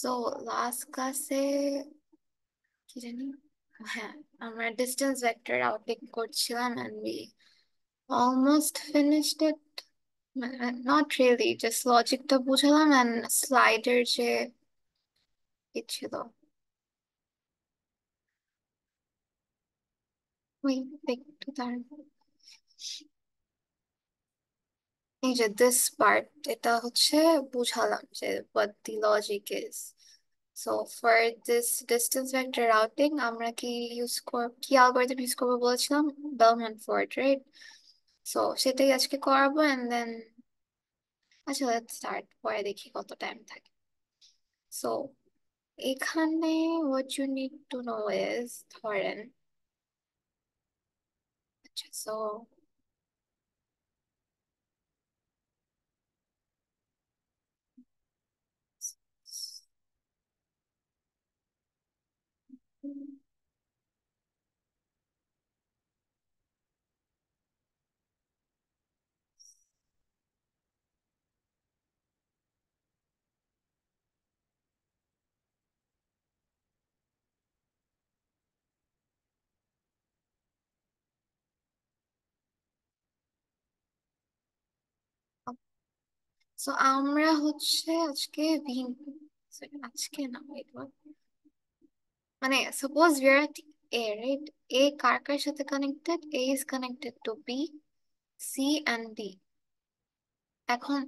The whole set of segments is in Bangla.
সো লাস্ট ক্লাসে কি জানি, হ্যাঁ, আমরা ডিস্টেন্স ভেক্টর আউটিং করছিলাম and we almost finished it. Not really, just লজিকটা বুঝালাম and স্লাইডের যে কি ছিল, ওই একটু তার এই যে দিস পার্ট, এটা হচ্ছে বুঝালাম যে what the logic is. So for this distance vector routing আমরা কি অ্যালগরিদম ইউজ করবো বলেছিলাম? Bellman Ford, right? সো সেটাই আজকে করাবো and then আচ্ছা লেটস স্টার্ট, পরে দেখি কত টাইম থাকে। সো এখানে what you need to know is, ধরেন, আচ্ছা সো সো আমরা হচ্ছে আজকে sorry, আজকে না, wait, what? মানে suppose we are at A, right? A কার কার সাথে connected? A is connected to B, C and D. এখন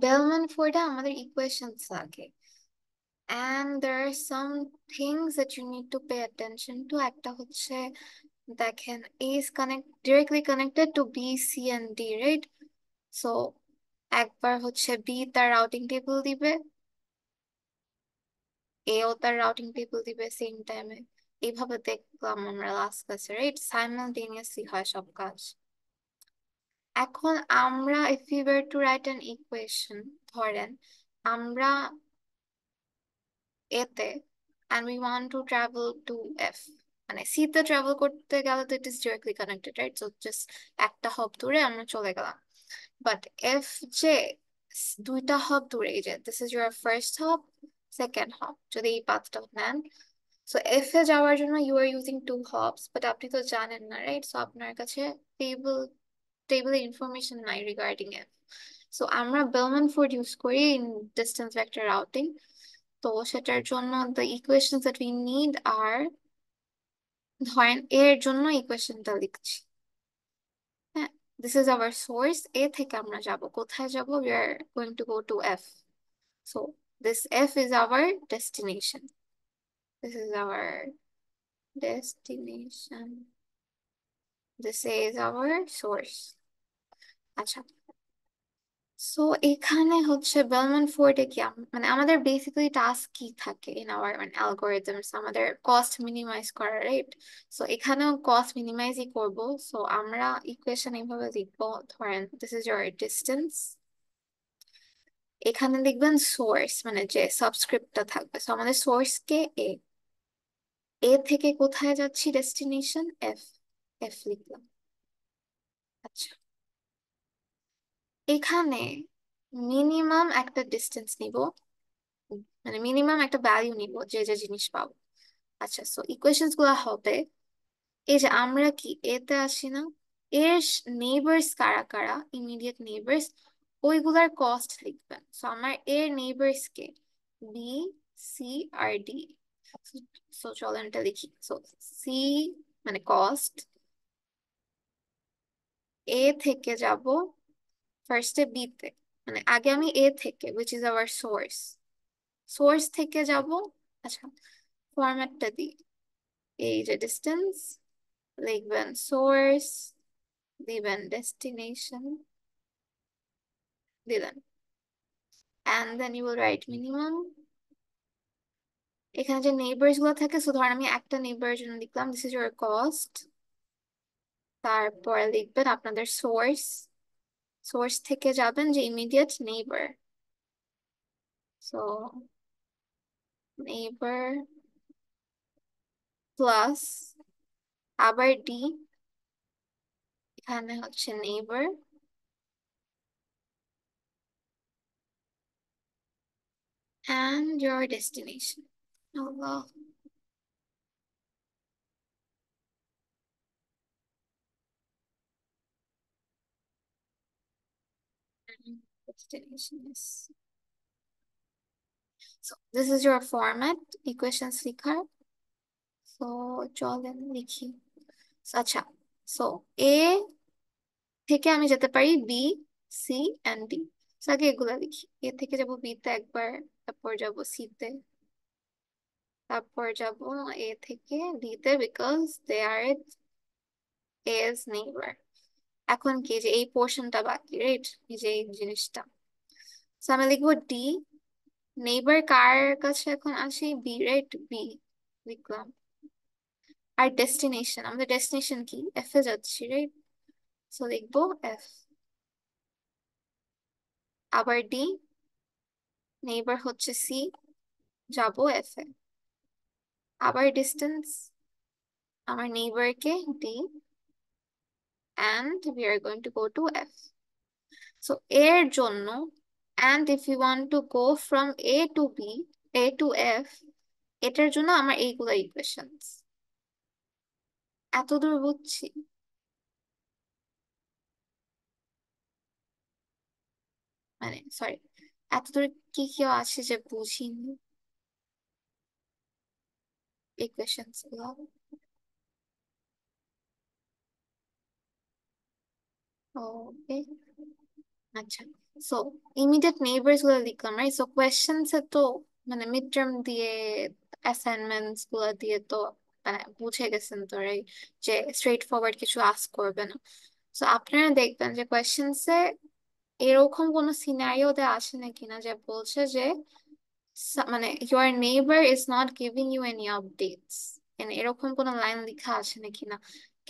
বেলম্যান ফোর্ডে আমাদের ইকুয়েশনস লাগে and there are some things that you need to pay attention to. একটা হচ্ছে, দেখেন, A is directly connected to B, C and D, right? So একবার হচ্ছে B তার রাউটিং টেবিল দিবে, A ও তার রাউটিং টেবিল দিবে সেম টাইমে। এইভাবে দেখলাম আমরা লাস্ট ক্লাসে, রাইট? সাইমালটেনিয়াসলি হয় সব কাজ। এখন আমরা if we were to write an equation, ধরেন আমরা এতে and we want to travel to F, মানে সি তে ট্রাভেল করতে গেলে তো it is directly connected, right? So just একটা হব দূরে আমরা চলে গেলাম। বাট এফ যে দুইটা হব দূরে, এই যে দিস ইজ ইউর ফার্স্ট হব, সেকেন্ড হব, যদি এই পাথটা নেন, সো এফ এ যাওয়ার জন্য you are using two hops, but আপনি তো জানেন না, রাইট? সো আপনার কাছে টেবিলে ইনফরমেশন নাই রিগার্ডিং এফ। সো আমরা বেলম্যান ফোর্ড ইউজ করি ইন ডিস্টেন্স ভেক্টর রাউটিং। তো সেটার জন্য the equations that we need are, ধরেন এর জন্য ইকুয়েশনটা লিখছি, হ্যাঁ, this is our source. A থেকে আমরা যাব, কোথায় যাব? We are going to go to F. So this F is our destination. This is our destination. This is our source. আচ্ছা, সো এখানে হচ্ছে বেলম্যান ফোর্ডে কি মানে আমাদের বেসিক্যালি টাস্ক কি থাকে ইন আওয়ার মানে অ্যালগরিদমস? আমাদের কস্ট মিনিমাইজ করা, রাইট? সো এখানেও কস্ট মিনিমাইজই করব। সো আমরা ইকুয়েশন এইভাবে লিখবো, ধরেন দিস ইজ ইয়োর ডিস্টেন্স, এখানে লিখবেন সোর্স, মানে যে সাবস্ক্রিপ্টটা থাকবে। সো আমাদের সোর্স কে এ, এ থেকে কোথায় যাচ্ছি? ডেস্টিনেশন এফ, এফ লিখলাম। আচ্ছা, এখানে মিনিমাম একটা ডিস্টেন্স নিব, মানে মিনিমাম একটা ভ্যালু নিব যে যে জিনিস পাবো। আচ্ছা, সো ইকুয়েশনস গুলো হবে, এই যে আমরা কি এতে আসি না, এর নেইবার্স কারা কারা, ইমিডিয়েট নেইবার্স, ওইগুলার কস্ট লিখবেন। সো আমার এর নেইবার্স কে? বি, সি আর ডি। সো চলেন এটা লিখি। সো সি মানে কস্ট, এ থেকে যাব ফার্স্টে বি তে, মানে আগে আমি এ থেকে, which is our source, source থেকে যাব। আচ্ছা, ফরম্যাটটা দিই, এই যে ডিস্টেন্স, লিখবেন সোর্স, দিবেন ডেস্টিনেশন, দিলেন, and then you will write minimum। এখানে যে নেইবার্স গুলো থাকে, সো ধরেন আমি একটা নেইবারের জন্য লিখলাম দিস ইজ ইউর কস্ট, তারপরে লিখবেন আপনাদের সোর্স, সোর্স থেকে যাবেন যে immediate neighbour, so neighbour plus আবার ডি, এখানে হচ্ছে neighbour, and your destination. Allah. Destination is. So this is your format, equations লিখার। So চলেন লিখি। আচ্ছা, so A থেকে আমি যেতে পারি বি, সি এন্ড ডি। আগে এগুলা লিখি। এ থেকে যাব বি তে একবার, তারপর যাব সি তে, তারপর যাব এ থেকে ডি তে, because they are as neighbour. এখন কি, যে এই পোর্শনটা বাকি, রাইট, এই যে এই জিনিসটা। So আমি লিখবো ডি, নেইবার কার কাছে এখন আসি, বি, রাইট, বি লিখলাম। আর ডেস্টিনেশন, আমাদের ডেস্টিনেশন কি, এফ এ যাচ্ছি, রাইট, সো লিখবো এফ। আবার ডি, নেইবার হচ্ছে সি, যাব এফ এ। আবার ডিস্টেন্স, আমার নেইবারকে D, and we are going to go to F. So এর জন্য, and if you want to go from A to B, A to F, এটার জন্য আমার এইগুলো ইকুয়েশনস। এতদূর বুঝছি? মানে সরি, এতদূর কি কি আছে যে বুঝিনি ইকুয়েশনস গুলো। ওকে, আচ্ছা। সো ইমিডিয়েট নেইবারস গুলো লিখলাম, রাইট। সো কোয়েশ্চেন্স এ তো মানে মিড টার্ম দিয়ে, অ্যাসাইনমেন্টস গুলো দিয়ে তো মানে বুঝে গেছেন তো, রাইট, যে স্ট্রেট ফরওয়ার্ড কিছু আস্ক করবে না। সো আপনারা দেখবেন যে কোয়েশ্চেন্স এ এরকম কোনো সিনারিওতে আসে না কিনা যে বলছে যে মানে your neighbor is not giving you any updates, মানে এরকম কোনো লাইন লেখা আছে নাকি না।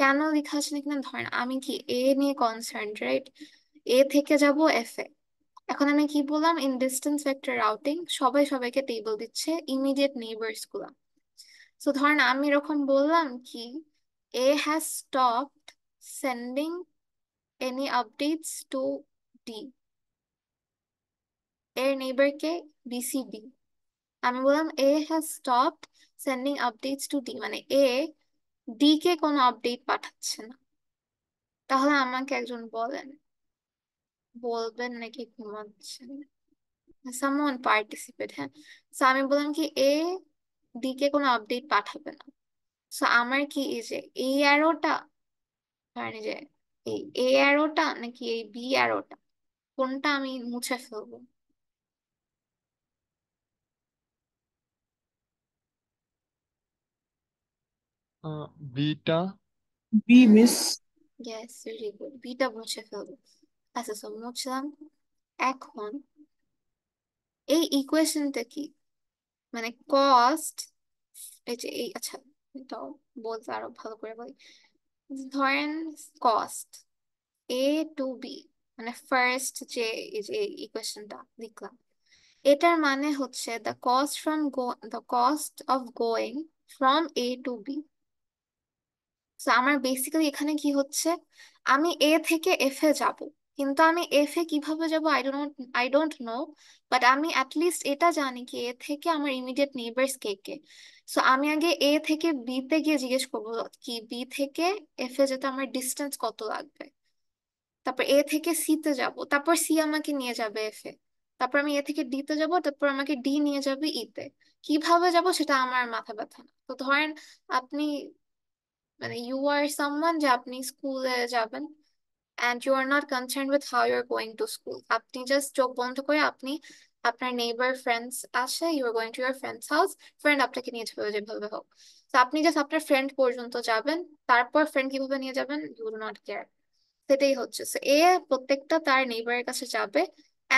কেন লেখা আছে নাকি না, ধরেন আমি কি এ নিয়ে কনসার্ন, রাইট, এ থেকে যাব এফ এ। এখন আমি কি বললাম, ইন ডিস্টেন্স ভেক্টর রাউটিং সবাই সবাইকে টেবল দিচ্ছে ইমিডিয়েট নেইবারস গুলা। তো ধরেন আমি এরকম বললাম কি, A has stopped sending any updates to D, এর নেইবার কে, বিসিবি। আমি বললাম A has stopped sending updates to D, মানে এ ডি কে কোনো আপডেট পাঠাচ্ছে না। তাহলে আমাকে একজন বলেন, বলবেন নাকি ঘুমাচ্ছেন? সামওয়ান পার্টিসিপেট, হ্যাঁ। সো আমি বললাম কি এ ডি কে কোনো আপডেট পাঠাবে না। সো আমার কি, এই যে এই অ্যারোটা, মানে যে এই এ অ্যারোটা নাকি এই বি অ্যারোটা, কোনটা আমি মুছে ফেলবো? Beta. B miss. Yes, very good, beta মুছে ফেলবো। আচ্ছা, সো মুছলাম। এখন এই ইকুয়েশনটা কি, মানে কস্ট, এই যে এই, আচ্ছা এটাও বলতে আরো ভালো করে বলি। ধরেন কস্ট এ টু বি, মানে ফার্স্ট যে এই যে ইকুয়েশনটা লিখলাম, এটার মানে হচ্ছে the cost of going from A to B. তো আমার বেসিক্যালি এখানে কি হচ্ছে, আমি এ থেকে এফ এ যাব, কিন্তু আমি এফ এ কিভাবে যাব আই ডোন্ট নো। বাট আমি অ্যাটলিস্ট এটা জানি কি এ থেকে আমার ইমিডিয়েট নেইবার্স কে কে। সো আমি আগে এ থেকে বি তে গিয়ে জিজ্ঞেস করবো কি বি থেকে এফ এ যেতে আমার ডিস্টেন্স কত লাগবে। তারপর এ থেকে সি তে যাব, তারপর সি আমাকে নিয়ে যাবে এফ এ। তারপর আমি এ থেকে ডি তে যাব, তারপর আমাকে ডি নিয়ে যাবে ই তে। কিভাবে যাব সেটা আমার মাথা ব্যথা না। তো ধরেন আপনি, মানে ইউ আর সামওয়ান, যে আপনি স্কুলে যাবেন and you are not concerned with how you're going to school, আপনি জাস্ট চোখ বন্ধ করে আপনি আপনার নেইবার ফ্রেন্ডস আসে, you are going to your friends house, friend আপনাকে নিয়ে যাবে যেভাবে হোক। তো আপনি জাস্ট আপনার ফ্রেন্ড পর্যন্ত যাবেন, তারপর ফ্রেন্ড কিভাবে নিয়ে যাবেন ইউ উইল নট কেয়ার। সেটাই হচ্ছে, সো এ প্রত্যেকটা তার নেইবারের কাছে যাবে,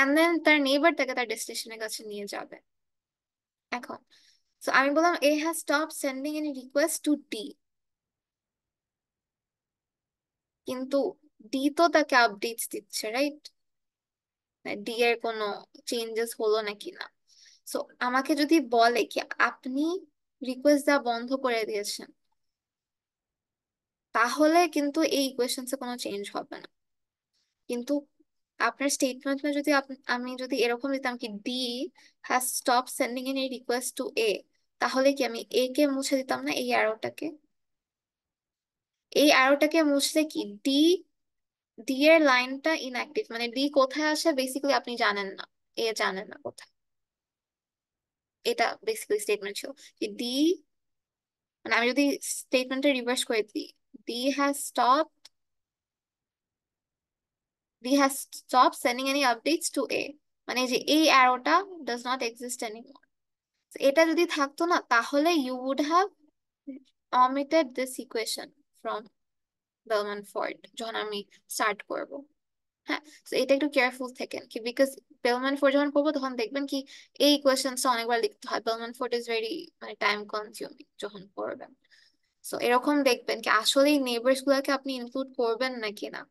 এন্ড দেন তার নেইবার তাকে তার ডেস্টিনেশনের কাছে নিয়ে যাবে। এখন তো আমি বললাম A has stop sending any request to D, কিন্তু ডি তো তাকে আপডেটস দিচ্ছে, রাইট, ডি এর কোনো চেঞ্জেস হলো নাকি না। সো আমাকে যদি বলে কি আপনি রিকোয়েস্ট দেওয়া বন্ধ করে দিয়েছেন, তাহলে কিন্তু এই ইকুয়েশনসে কোনো চেঞ্জ হবে না। কিন্তু আপনার স্টেটমেন্টে যদি আমি যদি এরকম দিতাম কি D has stop sending any request to A, তাহলে কি আমি এ কে মুছে দিতাম না, এই অ্যারোটাকে? এই অ্যারোটাকে মুছলে কি ডি, ডি এর লাইনটা ইনঅ্যাক্টিভ, মানে ডি কোথায় আসে বেসিক্যালি আপনি জানেন না, এ জানেন না কোথায়। এটা বেসিক্যালি স্টেটমেন্ট ছিল যে ডি, মানে আমি যদি স্টেটমেন্টটা রিভার্স করে দিই, D has stop, D has stop sending any updates to A, মানে এই যে এই অ্যারোটা ডাজ নট এক্সিস্ট এনিমোর। এটা যদি থাকতো না, তাহলে you would have omitted this equation from Bellman Ford যখন আমি স্টার্ট করব। হ্যাঁ, তো এটা একটু কেয়ারফুল থাকেন কি, বিকজ বেলম্যান ফোর্ড যখন করবো তখন দেখবেন কি এই ইকুয়েশনটা অনেকবার লিখতে হয়, বেলম্যান ফোর্ড ইজ ভেরি মানে টাইম কনজিউমিং যখন করবেন। সো এরকম দেখবেন কি আসলে এই নেবার্স গুলাকে আপনি ইনক্লুড করবেন নাকি না।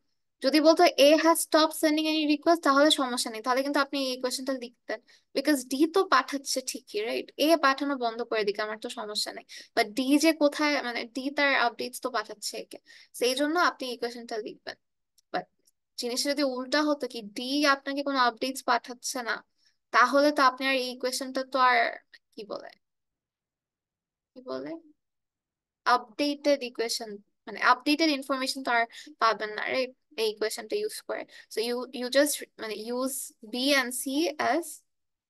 যদি বলতো A has stop sending any request, তাহলে সমস্যা নেই, তাহলে কিন্তু আপনি এই কোয়েশ্চেনটা লিখতেন, বিকজ ডি তো পাঠাচ্ছে ঠিকই, রাইট? এ পাঠানো বন্ধ করে দিকে আমার তো সমস্যা নেই, বাট ডি যে কোথায়, মানে ডি তার আপডেটস তো পাঠাচ্ছে একে, সেই জন্য আপনি এই কোয়েশ্চেনটা লিখবেন। বাট জিনিসটা যদি উল্টা হতো কি ডি আপনাকে কোনো আপডেটস পাঠাচ্ছে না, তাহলে তো আপনি আর এই কোয়েশ্চেনটা তো আর কি বলে, কি বলে আপডেটেড ইকুয়েশন, মানে আপডেটেড ইনফরমেশন তো আর পাবেন না, রাইট? এই ইকুয়েশনটা ইউজ করে। সো ইউ ইউ জাস্ট মানে use B and C as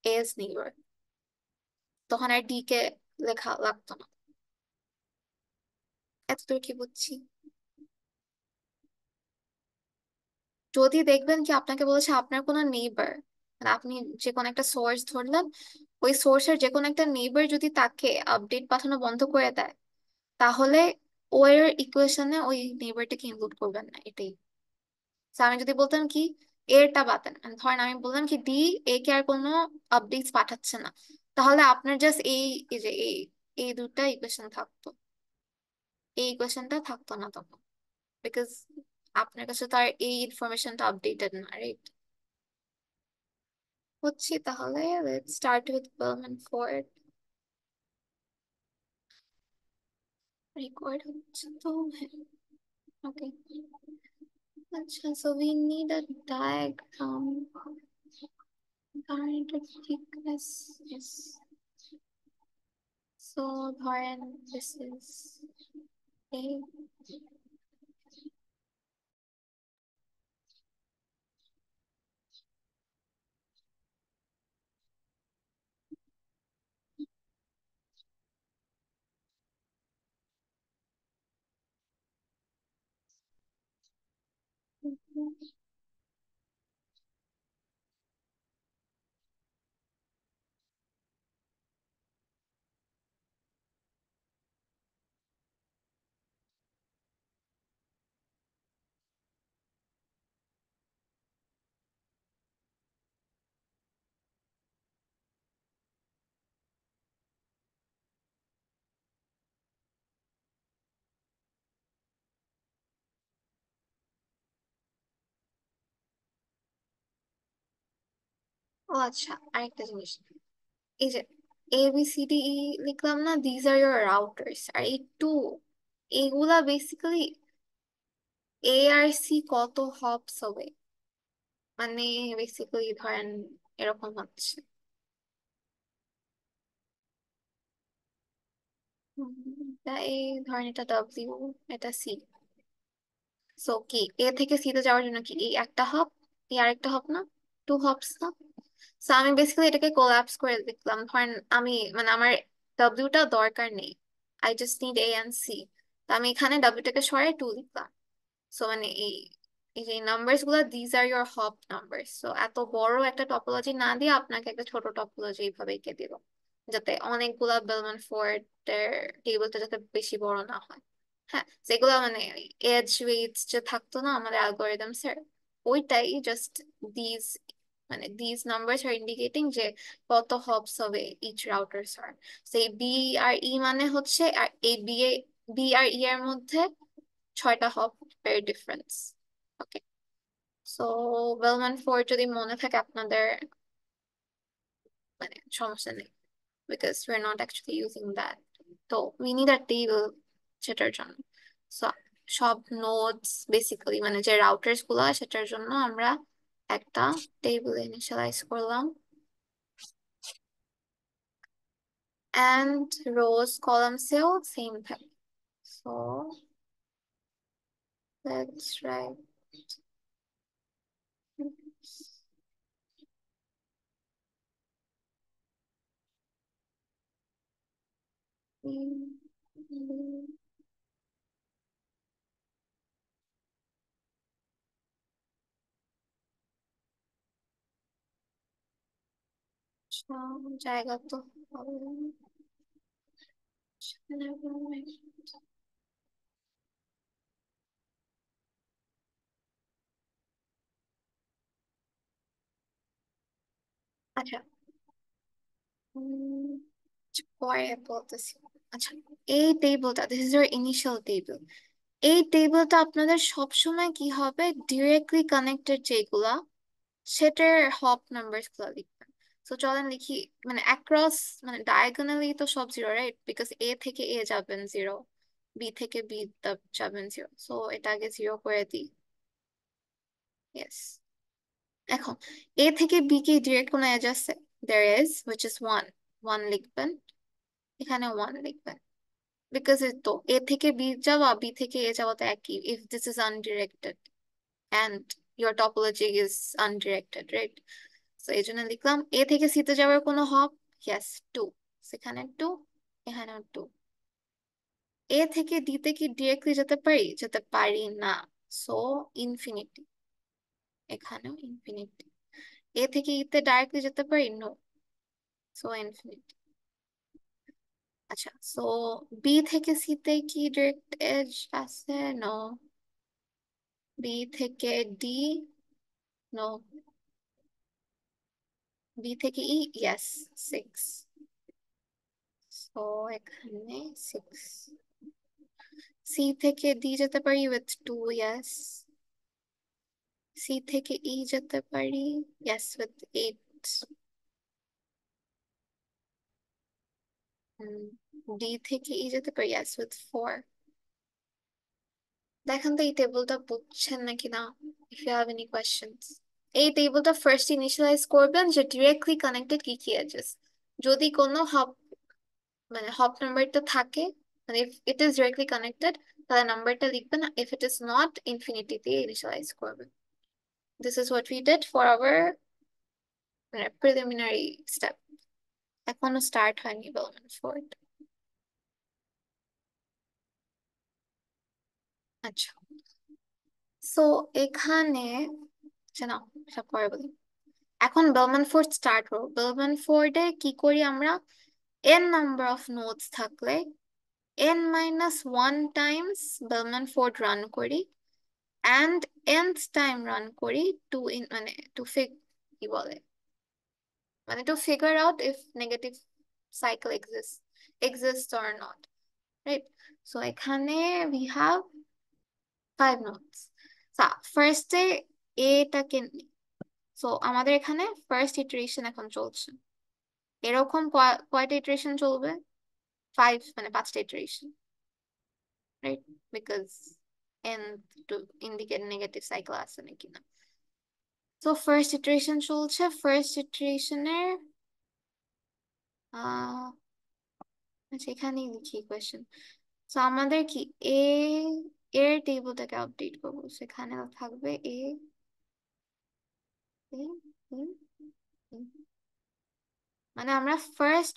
S neighbour, তখন আর ডি কে লেখা লাগতো না। এতদূর কি বুঝছি? যদি দেখবেন কি আপনাকে বলেছে আপনার কোনো নেইবার, মানে আপনি যে কোনো একটা সোর্স ধরলেন, ওই সোর্সের যে কোনো একটা নেইবার যদি তাকে আপডেট পাঠানো বন্ধ করে দেয়, তাহলে ওর ইকুয়েশনে ওই নেইবারটাকে ইনক্লুড করবেন না, এটাই। So, আমি যদি বলতাম কি এরটা বাতেন, মানে ধরেন আমি বললাম কি ডি এ কে আর কোনো আপডেটস পাঠাচ্ছে না, তাহলে আপনার জাস্ট এই এই যে এই এই দুটা ইকুয়েশন থাকতো, এই ইকুয়েশনটা থাকতো না তখন, বিকজ আপনার কাছে তো আর এই ইনফরমেশনটা আপডেটেড না, রাইট? হচ্ছে তাহলে let's start with bellman Ford. Record হচ্ছে তো, হ্যাঁ, ওকে। আচ্ছা, so we need a diagram, current thickness is, so ধরেন দিস ইজ A. ও আচ্ছা, আরেকটা জিনিস, এই যে A B C D E লিখলাম না, দিজ আর ইয়োর রাউটার্স, আর এই টু, এগুলা বেসিক্যালি এ আর সি কত হপস হবে, মানে বেসিক্যালি ধরেন এরকম হচ্ছে, এটা এ, ধরেন এটা ডাব্লিউ, এটা সি। সো কি এ থেকে সি তে যাওয়ার জন্য কি এই একটা হপ, এই আরেকটা হপ না, টু হপস না? সো আমি বেসিক্যালি এটাকে কোলাপস করে দেখলাম, ধরেন আমি মানে আমার ডাব্লিউটা দরকার নেই, I just need A and C, তো আমি এখানে ডাব্লিউটাকে সরাই টু লিখলাম। সো মানে এই এই যে নাম্বারস গুলো, these are your hop numbers. So এত বড় একটা টপোলজি না দিয়ে আপনাকে একটা ছোট টপোলজি এইভাবে এঁকে দিল, যাতে অনেকগুলা বেলম্যান ফোর্ড এর টেবিলটা যাতে বেশি বড় না হয়। হ্যাঁ, যেগুলো মানে এজ ওয়েটস যে থাকতো না আমাদের অ্যালগোরিদমস এর, ওইটাই জাস্ট দিজ, মানে দিজ নাম্বারস আর ইন্ডিকেটিং যে কত হপস হবে ইচ রাউটার্স আর। সেই বি আর ই মানে হচ্ছে, আর এই বি আর ই এর মধ্যে 6টা হপ এর ডিফারেন্স। ওকে, সো বেলম্যান ফোর্ড যদি মনে থাকে আপনাদের, মানে সমস্যা নেই, because we are not actually using that. তো উই নিড আ টেবিল সেটার জন্য। সো সব নোডস বেসিক্যালি মানে যে রাউটার্স গুলো হয় সেটার জন্য আমরা একটা টেবিল ইনিশিয়ালাইজ করলাম, and rows column-এও সেম থাকে। So let's write জায়গা তো হবে না। আচ্ছা, উম, পরে বলতেছি। আচ্ছা, এই টেবিলটা, this is your initial table. এই টেবিলটা আপনাদের সবসময় কি হবে, ডিরেক্টলি কানেক্টেড যেগুলা সেটার হপ নাম্বারস গুলো লিখবেন। তো চলেন লিখি, মানে অ্যাক্রস, মানে ডায়াগোনালি তো সব জিরো, রাইট? বিকজ এ থেকে এ যাবেন জিরো, বি থেকে বি যাবেন জিরো, সো এটা আগে জিরো করে দিই। ইয়েস। এখন এ থেকে বি কে ডিরেক্ট কোনো এজ আছে? There is, which is one. One লিখবেন, এখানে ওয়ান লিখবেন, বিকজ তো এ থেকে বি যাওয়া, বি থেকে এ যাওয়া তো একই, if this is undirected and your topology is undirected, right? So এই জন্য লিখলাম এ থেকে সি তে যাওয়ার কোনো হপ, yes, টু, সেখানে টু, এখানেও টু। এ থেকে ডি তে কি ডিরেক্টলি যেতে পারি? যেতে পারি না, সো ইনফিনিটি, এখানেও ইনফিনিটি। এ থেকে ই তে ডাইরেক্টলি যেতে পারি? No, so infinity. আচ্ছা, সো বি থেকে সি তে কি ডিরেক্ট এজ আছে? নো। বি থেকে ডি? নো। বি থেকে ই? ইয়েস, সিক্স, সো এখানে সিক্স। সি থেকে ডি যেতে পারি উইথ টু, ইয়েস। সি থেকে ই যেতে পারি, ইয়েস, উইথ এইট। ডি থেকে ই যেতে পারি, ইয়েস, উইথ ফোর। দেখেন তো এই টেবিলটা বুঝছেন নাকি না, if you have any questions. এই টেবিলটা ফার্স্ট ইনিশিয়ালাইজ করবেন যে ডিরেক্টলি কানেক্টেড কি কি এজেস। যদি কোনো হপ, মানে হপ নাম্বারটা থাকে, মানে if it is directly connected, তাহলে নাম্বারটা লিখবেন, if it is not infinity দিয়ে ইনিশিয়ালাইজ করবেন। This is what we did for our preliminary step. এখনো স্টার্ট হয়নি ডেভেলপমেন্ট ফোর্ড। আচ্ছা, সো এখানে, আচ্ছা না, সব পরে বলি। এখন বেলমান ফোর্ড স্টার্ট করবো। বেলমান ফোর্ডে কি করি আমরা, এন নাম্বার অফ নোডস থাকলে n minus one times Bellman Ford run করি, অ্যান্ড nth টাইম রান করি টু ইন, মানে টু কি বলে, মানে to figure out if negative cycle exist or not, right? So এখানে we have 5 nodes. ফার্স্টে এটাকে, সো আমাদের এখানে ফার্স্ট ইটারেশন এখন চলছে। এরকম কয়টা ইটারেশন চলবে? 5, মানে 5টা iteration, right? Because N to indicate negative cycle আছে নাকি না। তো ফার্স্ট ইটারেশন চলছে, ফার্স্ট ইটারেশনের আচ্ছা এখানেই লিখি কোয়েশ্চেন। তো আমাদের কি এ এর টেবিলটাকে আপডেট করবো, সেখানে থাকবে এ, এ, এ, এ। মানে আমরা ফার্স্ট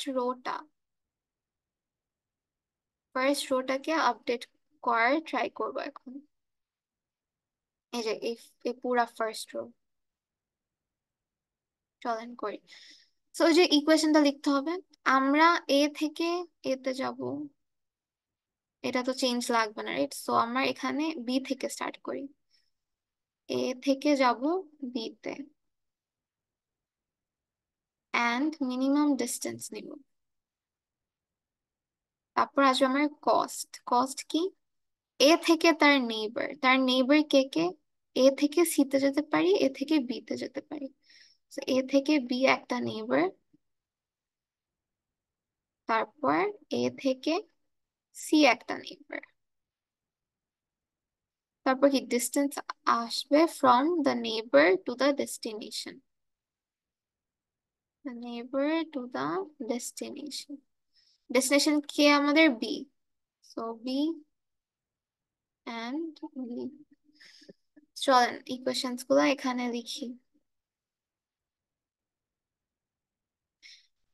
রোটাকে আপডেট করার ট্রাই করবো এখন। এই যে এই পুরা ফার্স্ট রো, চলেন করি। সো যে ইকুয়েশনটা লিখতে হবে, আমরা এ থেকে এতে যাব, এটা তো চেঞ্জ লাগবে না, রাইট? সো আমরা এখানে বি থেকে স্টার্ট করি, এ থেকে যাব বি তে, অ্যান্ড মিনিমাম ডিস্টেন্স নিব। তারপর আসবে আমার কস্ট। কস্ট কি? এ থেকে তার নেইবার কে কে? এ থেকে সি তে যেতে পারি, এ থেকে বি তে যেতে পারি। তো এ থেকে বি একটা নেইবার, তারপর এ থেকে সি একটা নেইবার। তারপর কি ডিস্টেন্স আসবে from the neighbour to the destination, the neighbour to the destination. Destination কে আমাদের B, so B and B. চলেন ইকুয়েশনস গুলো এখানে লিখি।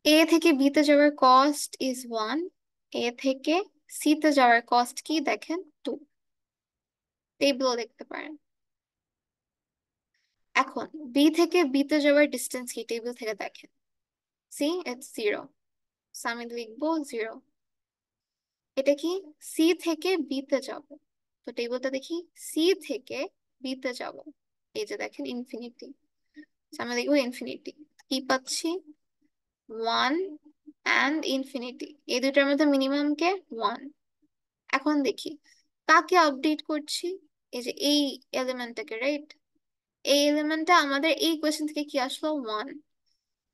এ থেকে বিতে যাওয়ার কস্ট ইজ 1, এ থেকে সিতে যাওয়ার কস্ট কি দেখেন 2, টেবিলও দেখতে পারেন। এখন বি থেকে বিতে যাওয়ার ডিস্টেন্স কি টেবিল থেকে দেখেন, সি ইটস 0, আমি লিখবো 0। এটা কি সি থেকে বিতে যাব, তো টেবিলটা দেখি সি থেকে বিতে যাব, এই যে দেখেন ইনফিনিটি, আমি লিখবো ইনফিনিটি। কি পাচ্ছি 1 অ্যান্ড ইনফিনিটি, এই দুটার মধ্যে মিনিমাম কে 1। এখন দেখি কাকে আপডেট করছি, এই যে এই এলিমেন্টটাকে, রাইট? এই এলিমেন্টটা আমাদের এই কোয়েশ্চেন থেকে কি আসলো 1।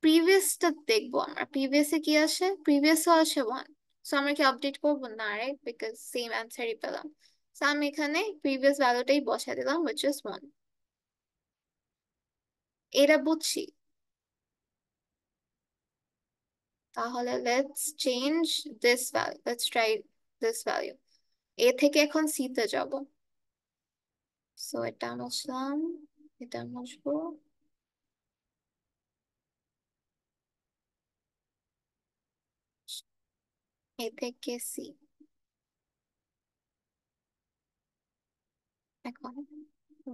প্রিভিয়াসটা দেখবো আমরা, প্রিভিয়াসে কি আসে, প্রিভিয়াসও আসে 1। সো আমরা কি আপডেট করবো না, রাইট? বিকজ সেম অ্যান্সারই পেলাম। সো আমি এখানে প্রিভিয়াস ভ্যালুটাই বসাই দিলাম, which is 1। এটা বুঝছি। তাহলে let's change this value, let's try this value. A থেকে এখন সি তে যাব, সো এটা মুছলাম, এটা মুছবো। এ থেকে সি, এখন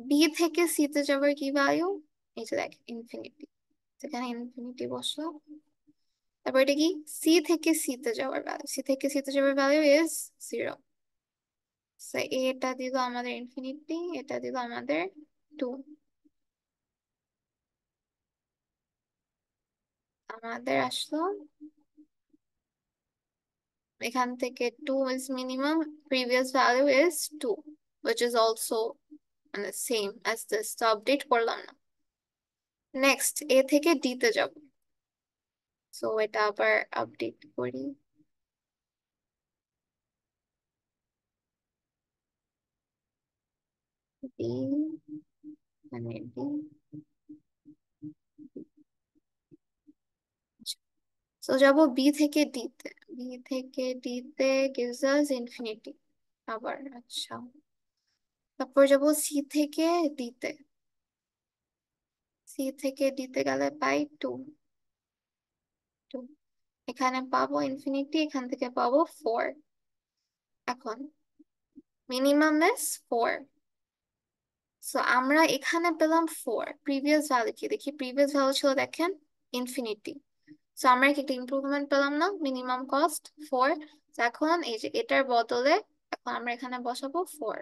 বি থেকে সি তে যাবার কি ভ্যালু, এই যে দেখেন ইনফিনিটি, সেখানে ইনফিনিটি বসলো। তারপর এটা কি সি থেকে সি তে যাওয়ার ভ্যালু, সি থেকে সি তে যাওয়ার ভ্যালু ইজ 0। এটা দিল আমাদের ইনফিনিটি, এটা দিল আমাদের 2। আমাদের আসলো এখান থেকে 2 is minimum, previous value is 2, which is also মানে সেম as this, তো আপডেট করলাম না। নেক্সট এ থেকে ডি তে যাব, সো এটা আবার আপডেট করি। ডি মানে ডি, সো যাব বি থেকে ডি তে, বি থেকে ডি তে gives us ইনফিনিটি আবার, আচ্ছা। তারপর যাব সি থেকে ডি তে, সি থেকে ডি তে গেলে পাই 2, 2। এখানে পাবো ইনফিনিটি, এখান থেকে পাবো 4। এখন মিনিমাম ইজ 4, সো আমরা এখানে পেলাম 4। প্রিভিয়াস ভ্যালু কি দেখি, প্রিভিয়াস ভ্যালু ছিল দেখেন ইনফিনিটি, সো আমরা কি একটা ইমপ্রুভমেন্ট পেলাম না, মিনিমাম কস্ট 4। এখন এই যে এটার বদলে এখন আমরা এখানে বসাবো 4।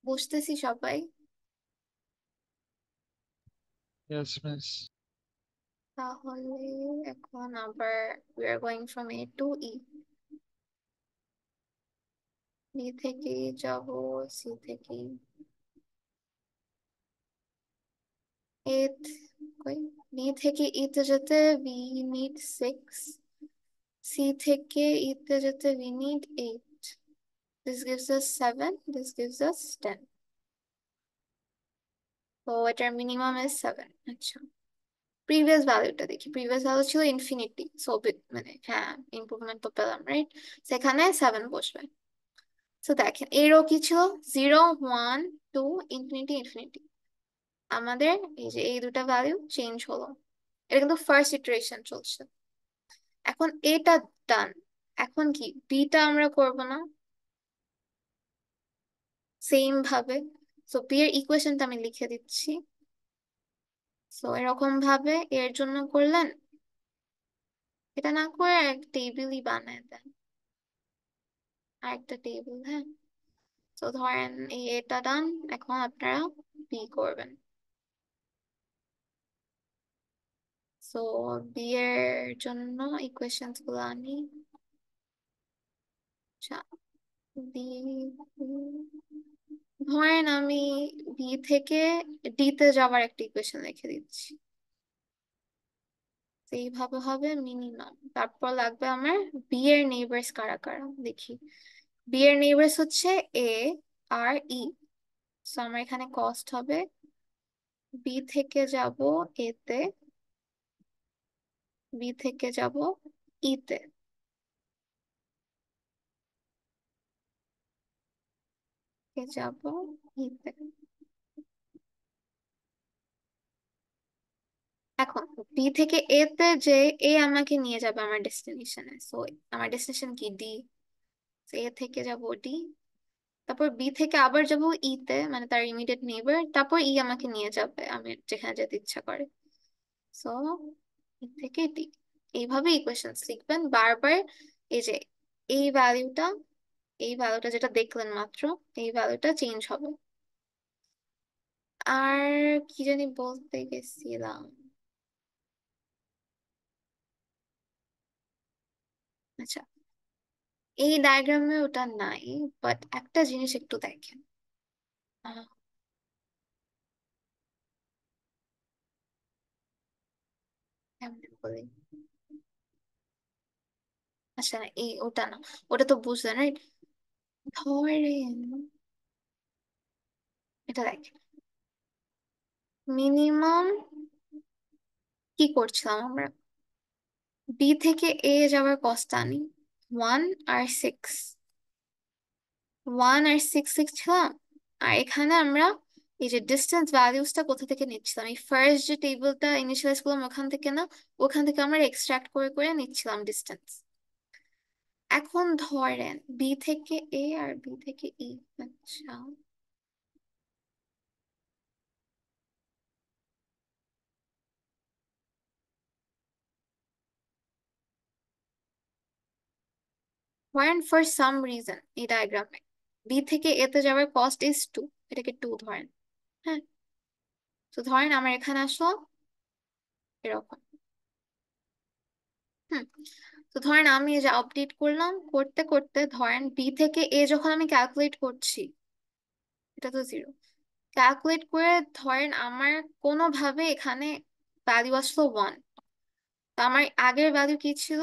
বুঝতেছি সবাই? Yes miss. তাহলে এখন আবার we are going from A to E, B থেকে যাব সি থেকে, এইট, বি থেকে ই তে যেতে we need 6, সি থেকে ই তে যেতে we need 8, this gives us 7, this gives us 10, তো এটার মিনিমাম is 7। আচ্ছা, প্রিভিয়াস ভ্যালুটা দেখি, প্রিভিয়াস ভ্যালু ছিল ইনফিনিটি, সো মানে হ্যাঁ ইমপ্রুভমেন্ট তো পেলাম, রাইট? সেখানে 7 বসবে। তো দেখেন এরও কি ছিল 0, 1, 2, ইনফিনিটি, ইনফিনিটি। আমাদের এই যে এই দুটা ভ্যালু চেঞ্জ হলো, এটা কিন্তু ফার্স্ট ইটারেশন চলছে। এখন এটা ডান, এখন কি বিটা আমরা করব না সেম ভাবে, সো বি এর ইকুয়েশনটা আমি লিখে দিচ্ছি। সো এরকম ভাবে এর জন্য করলেন, এটা না করে এক টেবিলই বানায় দেন, আর একটা টেবিল, হ্যাঁ। তো ধরেন এই এটা ডান, এখন আপনারা বি করবেন। সো বি এর জন্য ইকুয়েশনস গুলো আনি, আচ্ছা। বি, ধরেন আমি বি থেকে ডি তে যাওয়ার একটা ইকুয়েশন লিখে দিচ্ছি, তো এইভাবে হবে মিনিমাম। তারপর লাগবে আমার বি এর নেইবার্স কারা কারা দেখি। বি এর নেইবার্স হচ্ছে এ আর ই। সো আমার এখানে কস্ট হবে বি থেকে যাব এতে, বি থেকে যাব ইতে, যাব ইতে। এখন বি থেকে এ তে যে এ আমাকে নিয়ে যাবে আমার ডেস্টিনেশনে। সো আমার ডেস্টিনেশন কি ডি, এ থেকে যাব ডি, তারপর বি থেকে আবার যাব ই তে, মানে তার ইমিডিয়েট নেইবার, তারপর ই আমাকে নিয়ে যাবে আমি যেখানে যেতে ইচ্ছা করে। সো ই থেকে ডি, এইভাবে ইকুয়েশন লিখবেন বারবার। এই যে এই ভ্যালুটা, এই ভ্যালুটা যেটা দেখলেন মাত্র, এই ভ্যালুটা চেঞ্জ হবে। আর কি জানি বলতে গেছিলাম, আচ্ছা এই ডায়াগ্রামে ওটা নাই, বাট একটা জিনিস একটু দেখেন। আহ, কেমনে বলি, আচ্ছা না এই ওটা না, ওটা তো বুঝলেন রাইট। ধরেন এটা দেখেন, মিনিমাম কি করছিলাম আমরা, বি থেকে এ যাওয়ার কষ্ট আনি 1 আর 6, 1 আর 6 লিখছিলাম। আর এখানে আমরা এই যে ডিস্টেন্স ভ্যালিউসটা কোথা থেকে নিচ্ছিলাম, এই ফার্স্ট যে টেবিলটা ইনিশিয়ালাইজ করলাম ওখান থেকে না, ওখান থেকে আমরা এক্সট্রাক্ট করে করে নিচ্ছিলাম ডিস্টেন্স। এখন ধরেন বি থেকে এ আর বি থেকে ই, আচ্ছা ধরেন ফর সাম রিজন এই ডায়াগ্রামে বি থেকে এ তে যাওয়ার কস্ট ইজ 2, এটাকে 2 ধরেন। হ্যাঁ, তো ধরেন আমার এখানে আসো এরকম। হুম, তো ধরেন আমি এই যে আপডেট করলাম, করতে করতে ধরেন বি থেকে এ যখন আমি ক্যালকুলেট করছি, এটা তো 0, ক্যালকুলেট করে ধরেন আমার কোনোভাবে এখানে ভ্যালু আসলো 1। তো আমার আগের ভ্যালু কি ছিল,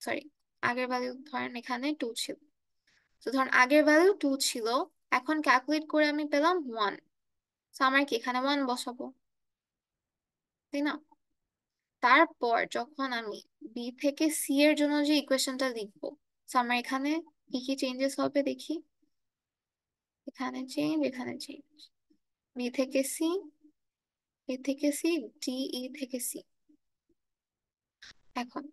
সরি আগের ভ্যালু ধরেন এখানে 2 ছিল। তো ধরেন আগের ভ্যালু 2 ছিল, এখন ক্যালকুলেট করে আমি পেলাম 1। তো আমার কি এখানে 1 বসাবো, তাই না? তারপর যখন আমি বি থেকে সি এর জন্য যে ইকুয়েশনটা লিখবো, তো আমার এখানে কি কি চেঞ্জেস হবে দেখি। এখানে চেঞ্জ, এখানে চেঞ্জ, বি থেকে সি, এ থেকে সি, ডি ই থেকে সি। এখন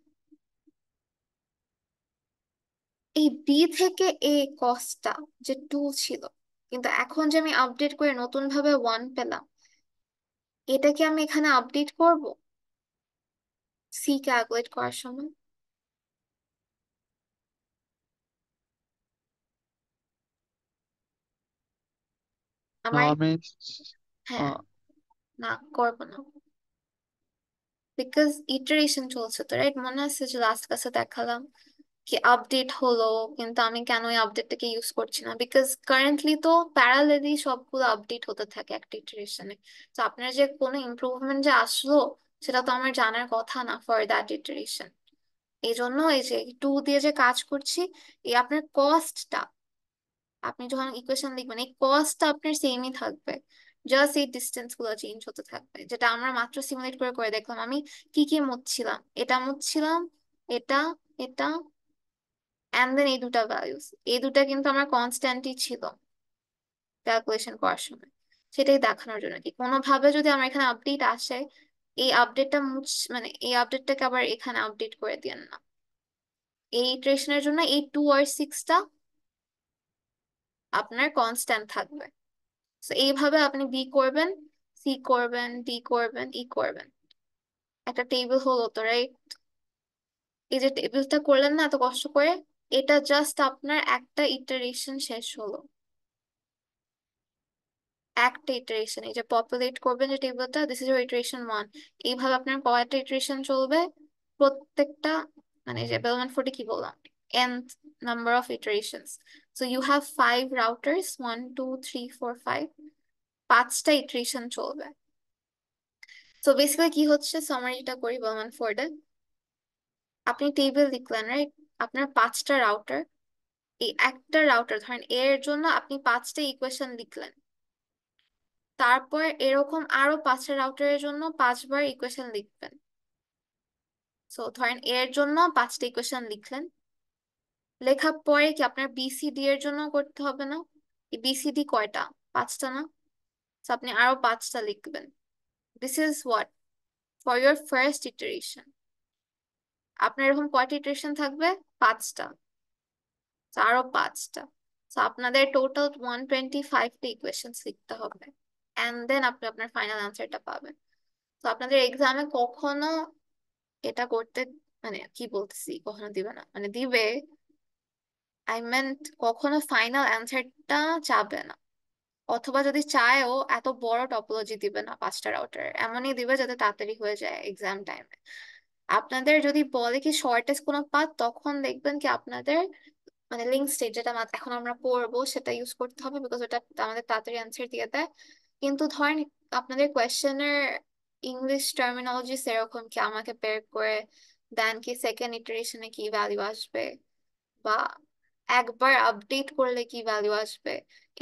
এই বি থেকে এ কস্টটা যে 2 ছিল, কিন্তু এখন যে আমি আপডেট করে নতুন ভাবে 1 পেলাম, এটা কি আমি এখানে আপডেট করব সি ক্যালকুলেট করার সময়? আমার, মিস হ্যাঁ, না করবো না, বিকজ ইটারেশন চলছে তো রাইট। মনে আছে যে লাস্ট ক্লাসে দেখালাম কি আপডেট হলো, কিন্তু আমি কেন এই আপডেটটাকে ইউজ করছি না, বিকজ কারেন্টলি তো প্যারালেলি সবগুলো আপডেট হতে থাকে একটা ইটারেশনে। তো আপনার যে কোনো ইমপ্রুভমেন্ট যে আসলো, সেটা তো আমার জানার কথা না ফর দ্যাট ইটারেশন। এই জন্য এই যে 2 দিয়ে যে কাজ করছি, এই আপনার কস্টটা, আপনি যখন ইকুয়েশন লিখবেন এই কস্টটা আপনার সেমই থাকবে, জাস্ট এই ডিস্টেন্স গুলো চেঞ্জ হতে থাকবে, যেটা আমরা মাত্র সিমুলেট করে করে দেখলাম। আমি কি কি মুছছিলাম, এটা মুছছিলাম, এটা, এটা, এন্ড দেন এই দুটা ভ্যালুস, এই দুটা কিন্তু আমার কনস্ট্যান্টই ছিল ক্যালকুলেশন করার সময়। সেটাই দেখানোর জন্য কি কোনোভাবে যদি আমার এখানে আপডেট আসে, এই আপডেটটা মানে এই আপডেটটাকে আবার এখানে আপডেট করে দিয়েন না। এই ইটারেশনের জন্য এই 2 আর 6টা আপনার কনস্ট্যান্ট থাকবে। তো এইভাবে আপনি বি করবেন, সি করবেন, ডি করবেন, ই করবেন। একটা টেবিল হলো তো রাইট। এই যে টেবিলটা করলেন না এত কষ্ট করে, এটা জাস্ট আপনার একটা ইটারেশন শেষ হলো, একটা ইটারেশন। এই যে পপুলেট করবেন যে টেবিলটা, দিস ইজ ইটারেশন 1। এইভাবে আপনার কয়টা ইটারেশন চলবে, প্রত্যেকটা, মানে যে বেলমান ফোর্টে কি বললাম, nth number of iterations. So you have 5 routers, 1 2 3 4 5, 5টা ইটারেশন চলবে। তো বেসিক্যালি কি হচ্ছে, সামারিটা করি বেলমান ফোর্ডে। আপনি টেবিল লিখলেন রাইট, আপনার 5টা রাউটার, এই একটা রাউটার ধরেন এর জন্য আপনি 5টা ইকুয়েশন লিখলেন, তারপর এরকম আরো 5টা রাউটারের জন্য 5বার ইকুয়েশন লিখবেন। সো ধরেন এর জন্য 5টা ইকুয়েশন লিখলেন, লেখার পরে কি আপনার বিসিডি এর জন্য করতে হবে না? এই বিসিডি কয়টা? 5টা না? তো আপনি আরো 5টা লিখবেন। This is what for your first iteration. আপনার এরকম কয়টা ইটারেশন থাকবে? 5টা। তো আরো 5টা। তো আপনাদের টোটাল 125টা ইকুয়েশন লিখতে হবে, এন্ড দেন আপনি আপনার ফাইনাল অ্যান্সারটা পাবেন। তো আপনাদের এক্সামে কখনো এটা করতে, মানে কি বলতেছি, কখনো দিবে না, মানে দিবে, আই মেন্ট কখনো ফাইনাল অ্যান্সারটা চাবে না। অথবা যদি চায়ও এত বড় টপোলজি দিবে না 5টা রাউটার, এমনই দিবে যাতে তাড়াতাড়ি হয়ে যায় এক্সাম টাইমে। আপনাদের যদি বলে কি শর্টেস্ট কোনো পাথ, তখন দেখবেন কি আপনাদের মানে লিঙ্ক স্টেট যেটা এখন আমরা পড়বো সেটা ইউজ করতে হবে, বিকজ ওটা আমাদের তাড়াতাড়ি অ্যান্সার দিয়ে দেয়। কিন্তু ধরেন আপনাদের কোয়েশ্চেনের ইংলিশ টার্মিনোলজি সেরকম কি আমাকে বের করে দেন কি সেকেন্ড ইটারেশনে কি ভ্যালু আসবে, বা একবার আপডেট করলে কি ভ্যালু আসবে,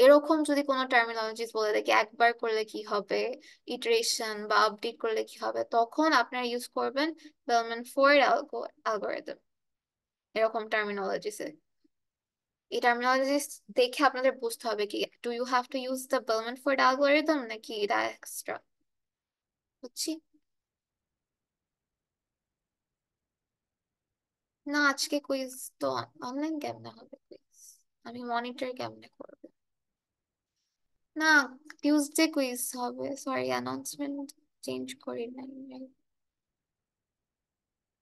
এরকম যদি কোনো টার্মিনোলজিস বলে দেখি একবার করলে কি হবে, ইটারেশন বা আপডেট করলে কি হবে, তখন আপনারা ইউজ করবেন বেলম্যান ফোর্ড অ্যালগোরিদম। এরকম টার্মিনোলজিসে এই টার্মিনোলজিস দেখে আপনাদের বুঝতে হবে কি do you have to use the Bellman Ford algorithm নাকি এটা এক্সট্রা। বুঝছি। না আজকে কুইজ তো অনলাইন কেমনে হবে কুইজ, আমি মনিটর কেমনে করবো? না টিউসডে কুইজ হবে, সরি অ্যানাউন্সমেন্ট চেঞ্জ করি নাই।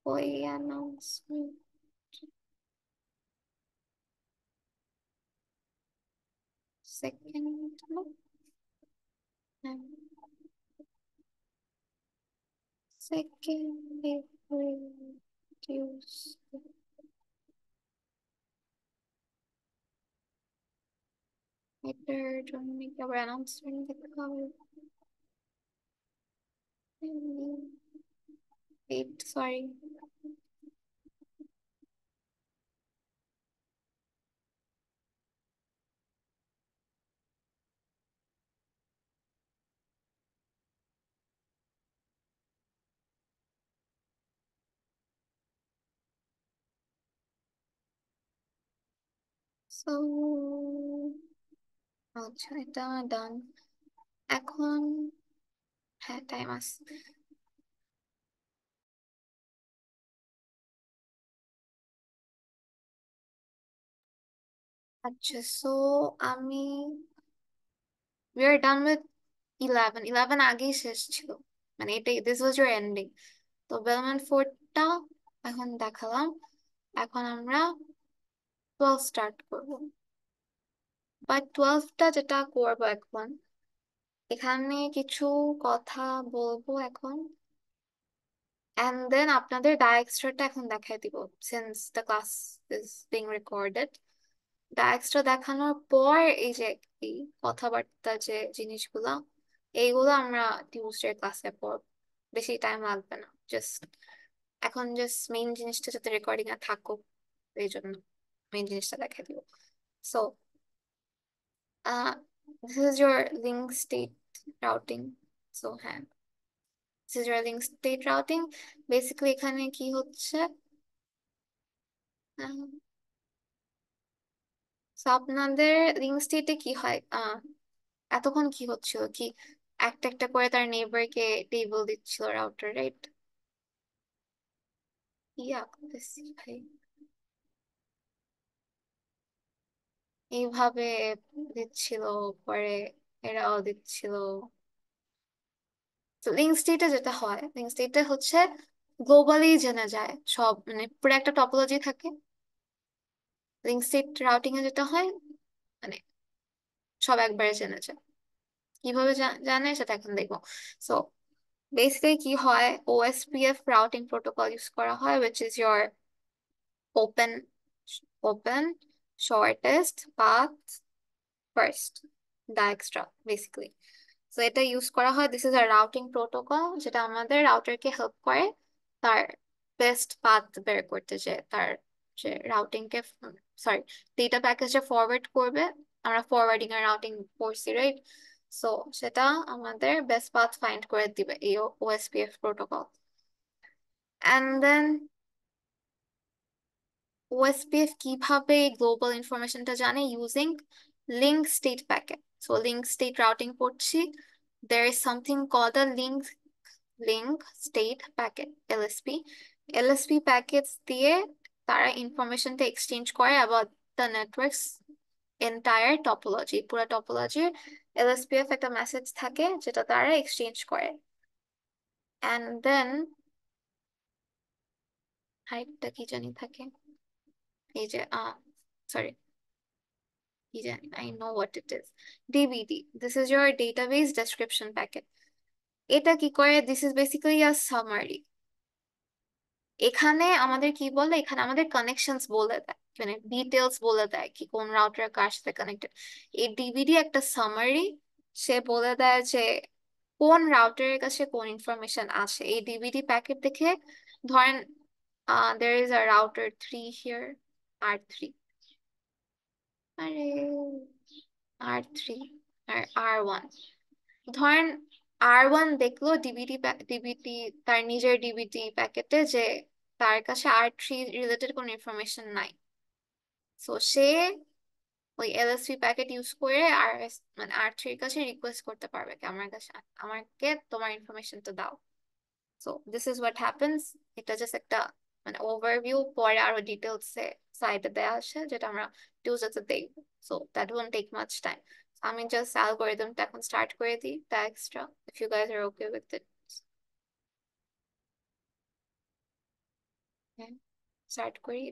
ওই announcement second, second April Tuesday. এটার জন্য কি আবার অ্যানাউন্সমেন্ট দিতে হবে? Eight, sorry. সো আচ্ছা এটা ডান। এখন হ্যাঁ টাইম আছে। আচ্ছা সো আমি we are done with 11 আগেই শেষ ছিল, মানে এটাই দিস ওয়াজ ইউর এন্ডিং। তো বেলম্যান ফোর্টটা এখন দেখালাম, এখন আমরা 12 স্টার্ট করব। বাট 12টা যেটা করবো এখন, এখানে কিছু কথা বলবো এখন, এন্ড দেন আপনাদের ডায়াক্সট্রাটা এখন দেখাই দিব, since the class is being recorded. Dijkstra দেখানোর পর এই যে এই কথাবার্তা যে জিনিসগুলা, এইগুলো আমরা টিউসডে ক্লাসে পড়ব, বেশি টাইম লাগবে না। জাস্ট এখন জাস্ট মেইন জিনিসটা যাতে রেকর্ডিং এ থাকুক, এই জন্য মেইন জিনিসটা দেখাই দিব। So this is your link state routing. So হ্যাঁ, this is your link state routing. Basically এখানে কি হচ্ছে, so আপনাদের লিঙ্ক স্টেটে কি হয়, এতক্ষণ কি হচ্ছিল কি, একটা একটা করে তার নেইবারকে টেবল দিচ্ছিল রাউটার, রাইট? ইয়া করতেছি ভাই, এইভাবে দিচ্ছিল, পরে এরাও দিচ্ছিল। তো লিঙ্ক স্টেটে যেটা হয়, লিঙ্ক স্টেটে হচ্ছে গ্লোবালি জেনে যায় সব, মানে পুরো একটা টপোলজি থাকে। লিঙ্ক স্টেট রাউটিং এ যেটা হয় মানে সব একবারে জেনে যায়। কিভাবে জানে সেটা এখন দেখবো। সো বেসিক্যালি কি হয়, ওএসপিএফ রাউটিং প্রোটোকল ইউজ করা হয়, which is your open open shortest path first Dijkstra basically. তো এটা ইউজ করা হয়, this is a routing protocol যেটা আমাদের রাউটারকে হেল্প করে তার বেস্ট পাথ বের করতে, যে তার যে রাউটিং কে, সরি, ডেটা প্যাকেজে ফরওয়ার্ড করবে। আমরা ফরওয়ার্ডিং আর রাউটিং করছি, রাইট? সো সেটা আমাদের বেস্ট পাথ ফাইন্ড করে দিবে এই OSPF protocol. And then OSPF কিভাবে গ্লোবাল ইনফরমেশনটা জানে? Using link state packet. So link state routing করছি, there is something called a link state packet, LSP। LSP packets দিয়ে তারা ইনফরমেশনটা এক্সচেঞ্জ করে about the network's entire topology, পুরো টপোলজির LSPF একটা মেসেজ থাকে যেটা তারা এক্সচেঞ্জ করে। and then আরেকটা কি জানি থাকে, এই যে সরি, কি জানি, I know what it is, DBD, this is your database description packet। এটা কি করে? This is basically a summary। এখানে আমাদের কি বলে, এখানে আমাদের কানেকশনস বলে দেয়, মানে ডিটেলস বলে দেয় কি কোন রাউটার কার সাথে কানেক্টেড। এই ডিভিডি একটা সামারি, সে বলে দেয় যে কোন রাউটারের কাছে কোন ইনফরমেশন আছে এই ডিভিডি প্যাকেট দেখে। ধরেন there is a router 3 here, R3, আরে R3 আর R1। ধরেন R1 দেখলো ডিবিটি, তার নিজের ডিবিটি প্যাকেটে যে তার কাছে R3 রিলেটেড কোনো ইনফরমেশন নাই। সো সে ওই এলএসপি প্যাকেট ইউজ করে মানে R3 কাছে রিকোয়েস্ট করতে পারবে কি আমার কাছে, আমাকে তোমার ইনফরমেশনটা দাও। So this is what happens. এটা জাস্ট একটা মানে ওভারভিউ, পরে আরো ডিটেলস এ সাইটে দেওয়া আছে যেটা আমরা টিউজডেতে দেখব। So that won't take much time. আমি জাস্ট অ্যালগোরিদমটা এখন স্টার্ট করে দিই, তা extra, if you guys are okay with it. হ্যাঁ, স্টার্ট করি।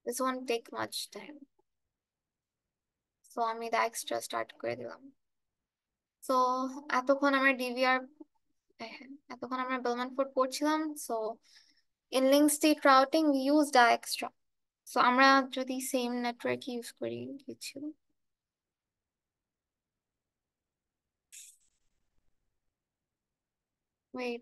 This won't take much time. So আমি দা এক্সট্রা স্টার্ট করে দিলাম। সো এতক্ষণ আমরা ডিভিআর, এতক্ষণ আমরা বেলমান ফোর্ড পড়ছিলাম। So in link state routing we use the extra. So আমরা যদি সেম নেটওয়ার্ক ইউজ করি, কিছু ওয়েট,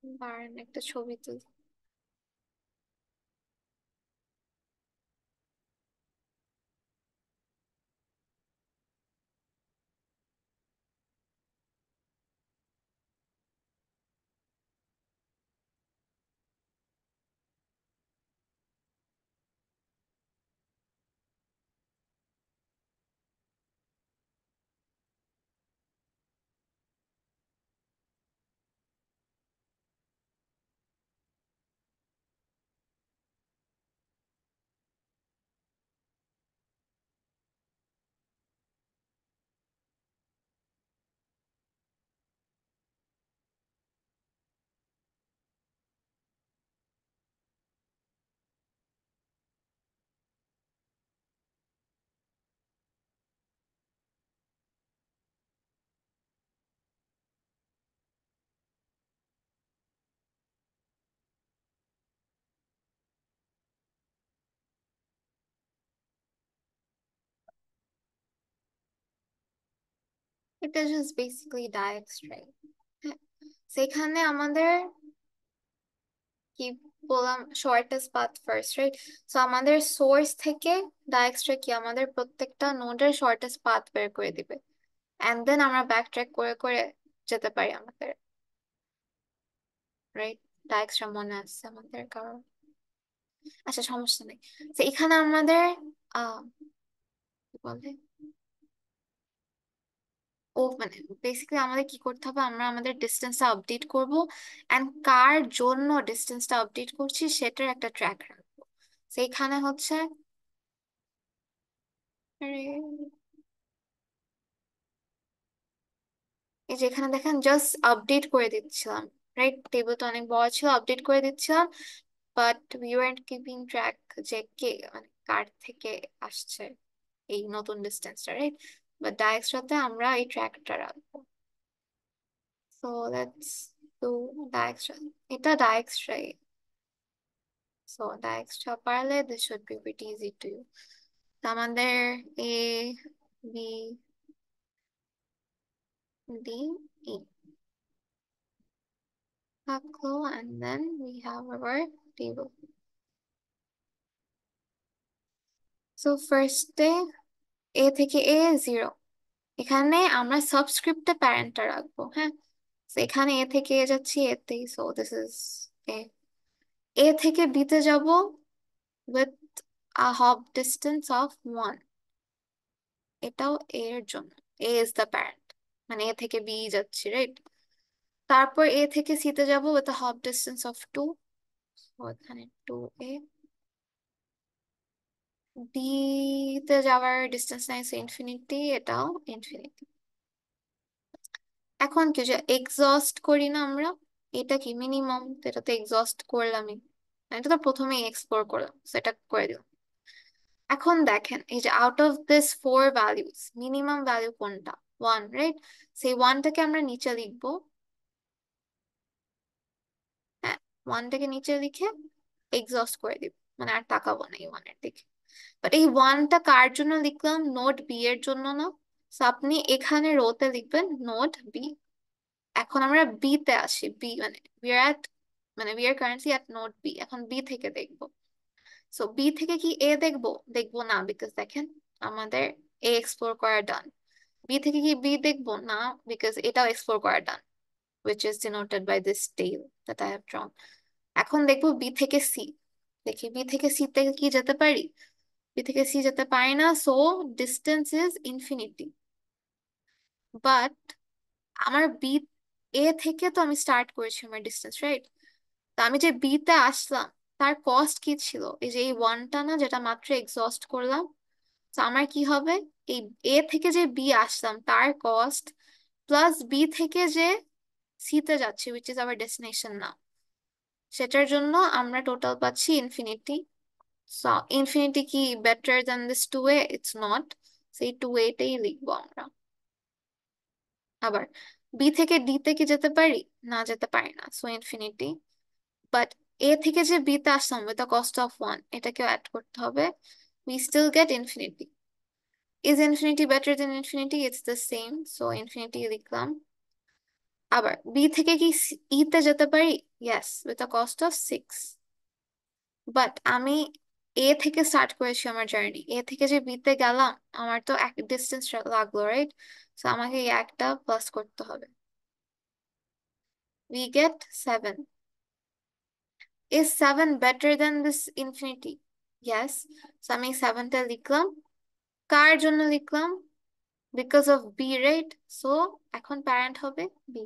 দাঁড়ান একটা ছবি তুলি। এটা জাস্ট বেসিক্যালি ডায়াস্ট্রাই। হ্যাঁ, সেখানে আমাদের কি বললাম, shortest path first, right? So আমাদের সোর্স থেকে ডায়াস্ট্রা কি আমাদের প্রত্যেকটা নোডের শর্টেস্ট পাথ বের করে দিবে। এন্ড দেন আমরা ব্যাক ট্র্যাক করে করে যেতে পারি আমাদের, রাইট? ডায়াস্ট্রা মনে আছে আমাদের কারণ, আচ্ছা সমস্যা নেই। তো এখানে আমাদের কি বলে, ও মানে বেসিক্যালি আমাদের কি করতে হবে, আমরা আমাদের ডিস্টেন্সটা আপডেট করব এন্ড কার জন্য ডিস্টেন্সটা আপডেট করছি সেটার একটা ট্র্যাক রাখবো। সেইখানে হচ্ছে, আরে, এই যে এখানে দেখেন জাস্ট আপডেট করে দিচ্ছিলাম, রাইট? টেবিলটা অনেক বড় ছিল, আপডেট করে দিচ্ছিলাম, but we want keeping track যে কে মানে কার থেকে আসছে এই নতুন ডিস্টেন্সটা, রাইট? বাট ডায়াক্সটাতে আমরা এই ট্র্যাকটা রাখবো। So let's do Dijkstra. এটা ডায়াক্সট্রাই, সো the extra পারলে this should be pretty easy to you. তো আমাদের A, B, D, E থাকলো, and then we have our table. So ফার্স্টে A থেকে A 0, এখানে আমরা সাবস্ক্রিপ্টে প্যারেন্টটা রাখবো, হ্যাঁ। So এখানে A থেকে A যাচ্ছি A তেই, so this is A. A থেকে B তে যাব with a hop distance of 1, এটাও A এর জন্য, A is the parent, মানে A থেকে B যাচ্ছি, রাইট। তারপর A থেকে C তে যাব with a hop distance of 2, so এখানে 2A। D তে যাওয়ার ডিস্টেন্স নাই, সো ইনফিনিটি, এটাও ইনফিনিটি। এখন কি যে এক্সস্ট করি না আমরা, এটা কি মিনিমাম, এটা তো এক্সস্ট করলামই, এটা তো প্রথমেই এক্সপ্লোর করলাম, সেটা করে দিলাম। এখন দেখেন এই যে out of this 4 values minimum value কোনটা, 1, রাইট। সেই 1টাকে আমরা নিচে লিখবো, হ্যাঁ, 1টাকে নিচে লিখে এক্সস্ট করে দিব, মানে আর তাকাবো না এই 1 এর দিকে। বাট এই 1টা কার জন্য লিখলাম, নোড বি এর জন্য না। So আপনি এখানে রোতে লিখবেন নোড বি। এখন আমরা বি তে আসি, বি মানে we are at, মানে we are currently at node B, এখন বি থেকে দেখবো। সো বি থেকে কি এ দেখবো, দেখবো না, বিকজ দেখেন আমাদের এ এক্সপ্লোর করা ডান। বি থেকে কি বি দেখবো না, বিকজ এটাও এক্সপ্লোর করা ডান, which is denoted by this tail that I have drawn. এখন দেখবো বি থেকে সি, দেখি বি থেকে সি থেকে কি যেতে পারি, বি থেকে সি যেতে পারি না, so distance is infinity. But আমার বি, এ থেকে তো আমি স্টার্ট করেছি আমার ডিস্টেন্স, রাইট। তা আমি যে বি তে আসলাম তার কস্ট কি ছিল, এই যে এই 1টা না যেটা মাত্র এক্সস্ট করলাম। তো আমার কি হবে, এই এ থেকে যে বি আসলাম তার কস্ট প্লাস বি থেকে যে সি তে যাচ্ছি উইচ ইজ আওয়ার ডেস্টিনেশন না, সেটার জন্য আমরা টোটাল পাচ্ছি ইনফিনিটি। সো ইনফিনিটি কি better than this 2A? It's not, সেই 2A-টাই লিখবো আমরা। আবার বি থেকে ডি তে কি যেতে পারি, না যেতে পারি না, সো ইনফিনিটি। বাট এ থেকে যে বি তে আসলাম উইথ দ্য কস্ট অফ 1, এটাকেও অ্যাড করতে হবে, we still get infinity. Is infinity better than infinity? It's the same, so infinity লিখলাম। আবার বি থেকে কি ই তে যেতে পারি, yes, with a cost of 6, but আমি এ থেকে স্টার্ট করেছি আমার জার্নি, এ থেকে যে বি তে গেলাম আমার তো এক ডিস্টেন্স লাগলো, রাইট। সো আমাকে এই একটা প্লাস করতে হবে, we get 7. Is 7 better than this infinity? Yes. So আমি 7টা লিখলাম, কার জন্য লিখলাম, because of B, right. So এখন প্যারেন্ট হবে বি।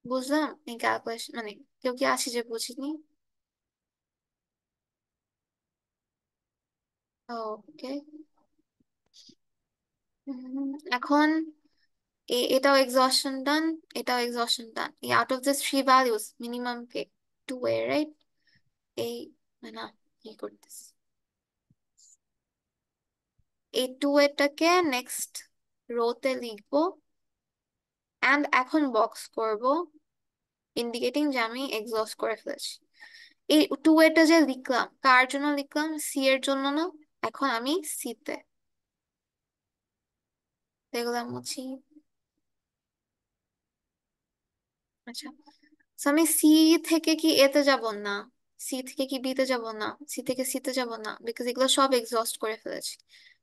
বুঝলাম এই ক্যালকুলেশন, মানে কেউ কি আসি যে বুঝিনি। ওকে, এখন এটাও এক্সহশন ডান, এটাও এক্সহশন ডান। এই out of this 3 values minimum K 2A, right. এই না, কি করতেছি, এই 2A-টাকে নেক্সট রোতে লিখবো, এন্ড এখন বক্স করব ইন্ডিকেটিং যে আমি এক্সস্ট করে ফেলেছি। এই 2A-টা যে লিখলাম কার জন্য লিখলাম, সি এর জন্য না। এখন আমি সি তে দেখলাম মুছি, আচ্ছা। So আমি সি থেকে কি এতে যাব না, সি থেকে কি বিতে যাব না, সি থেকে সিতে যাব না, বিকজ এগুলো সব এক্সস্ট করে ফেলেছি।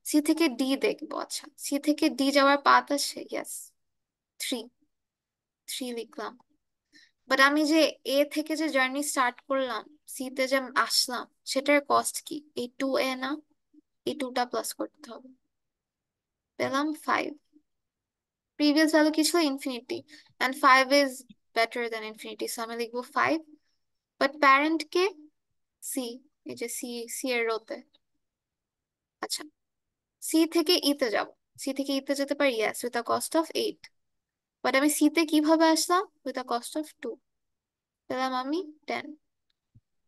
সি থেকে ডি দেখবো, আচ্ছা সি থেকে ডি যাওয়ার পাথ আছে, ইয়েস, 3, 3 লিখলাম। বাট আমি যে এ থেকে যে জার্নি স্টার্ট করলাম, সি তে যে আসলাম, সেটার কস্ট কি, এই 2A না, এই 2টা প্লাস করতে হবে, পেলাম 5। প্রিভিয়াস ভ্যালু কি ছিল, infinity, and 5 is better than infinity, so আমি লিখবো 5। বাট প্যারেন্ট কে সি, এই যে সি, সি এর রোতে, আচ্ছা সি থেকে ইতে যাব, সি থেকে ইতে যেতে পারি, yes, with a cost of 8। But আমি সি তে কিভাবে আসলাম, উইথ আ কস্ট অফ 2, পেলাম আমি 10।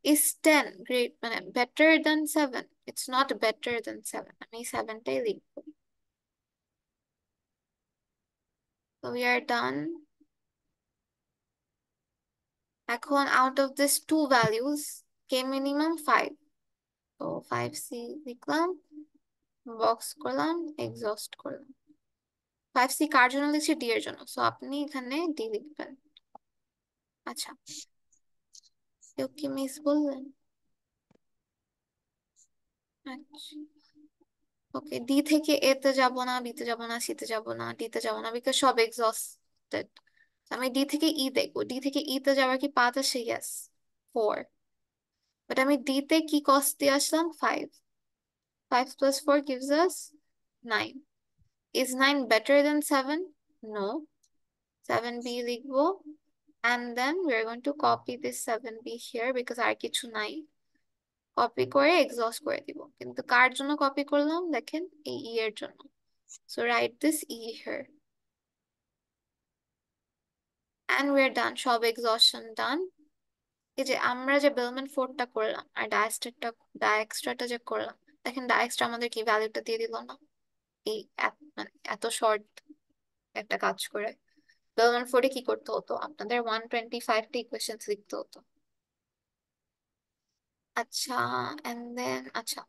ইজ 10 গ্রেট, মানে better than 7? It's not better than 7, আমি 7টাই লিখবো। So we are done, এখন out of this two values কে মিনিমাম 5, তো 5c লিখলাম, বক্স করলাম, এক্সস্ট করলাম। 5c কার জন্য লিখছি? ডি এর জন্য, সো আপনি এখানে ডি লিখবেন। আচ্ছা, কেউ কি মিস বললেন? আচ্ছা, ওকে, ডি থেকে এ তে যাব না, বি তে যাব না, সি তে যাব না, ডি তে যাব না, বিকজ সব এক্সস্টেড। আমি ডি থেকে ই দেখবো, ডি থেকে ই তে যাওয়ার কি পাথ আছে? ইয়েস, 4। বাট আমি ডি তে কি কস্ট দিয়ে আসলাম? 5। 5 plus 4 gives us 9. Is 9 better than 7? No. 7b লিখবো, and then we're going to copy this 7b here because আর কিছু নাই। কপি করে এক্সস্ট করে দিব, কিন্তু কার জন্য কপি করলাম দেখেন? এই ই এর জন্য। So write this e here and we're done, সব এক্সস্টন ডান। এই যে আমরা যে বেলম্যান ফোর্ডটা করলাম আর ডায়াক্সট্রাটা যে করলাম, দেখেন ডায়াক্সট্রা আমাদের কি ভ্যালুটা দিয়ে দিল না? এই মানে এত শর্ট একটা কাজ করে। বেলম্যান ফোর্ডে কি করতে হতো? আপনাদের 125টা ইকুয়েশন লিখতে হতো। আচ্ছা, এন্ড দেন আচ্ছা,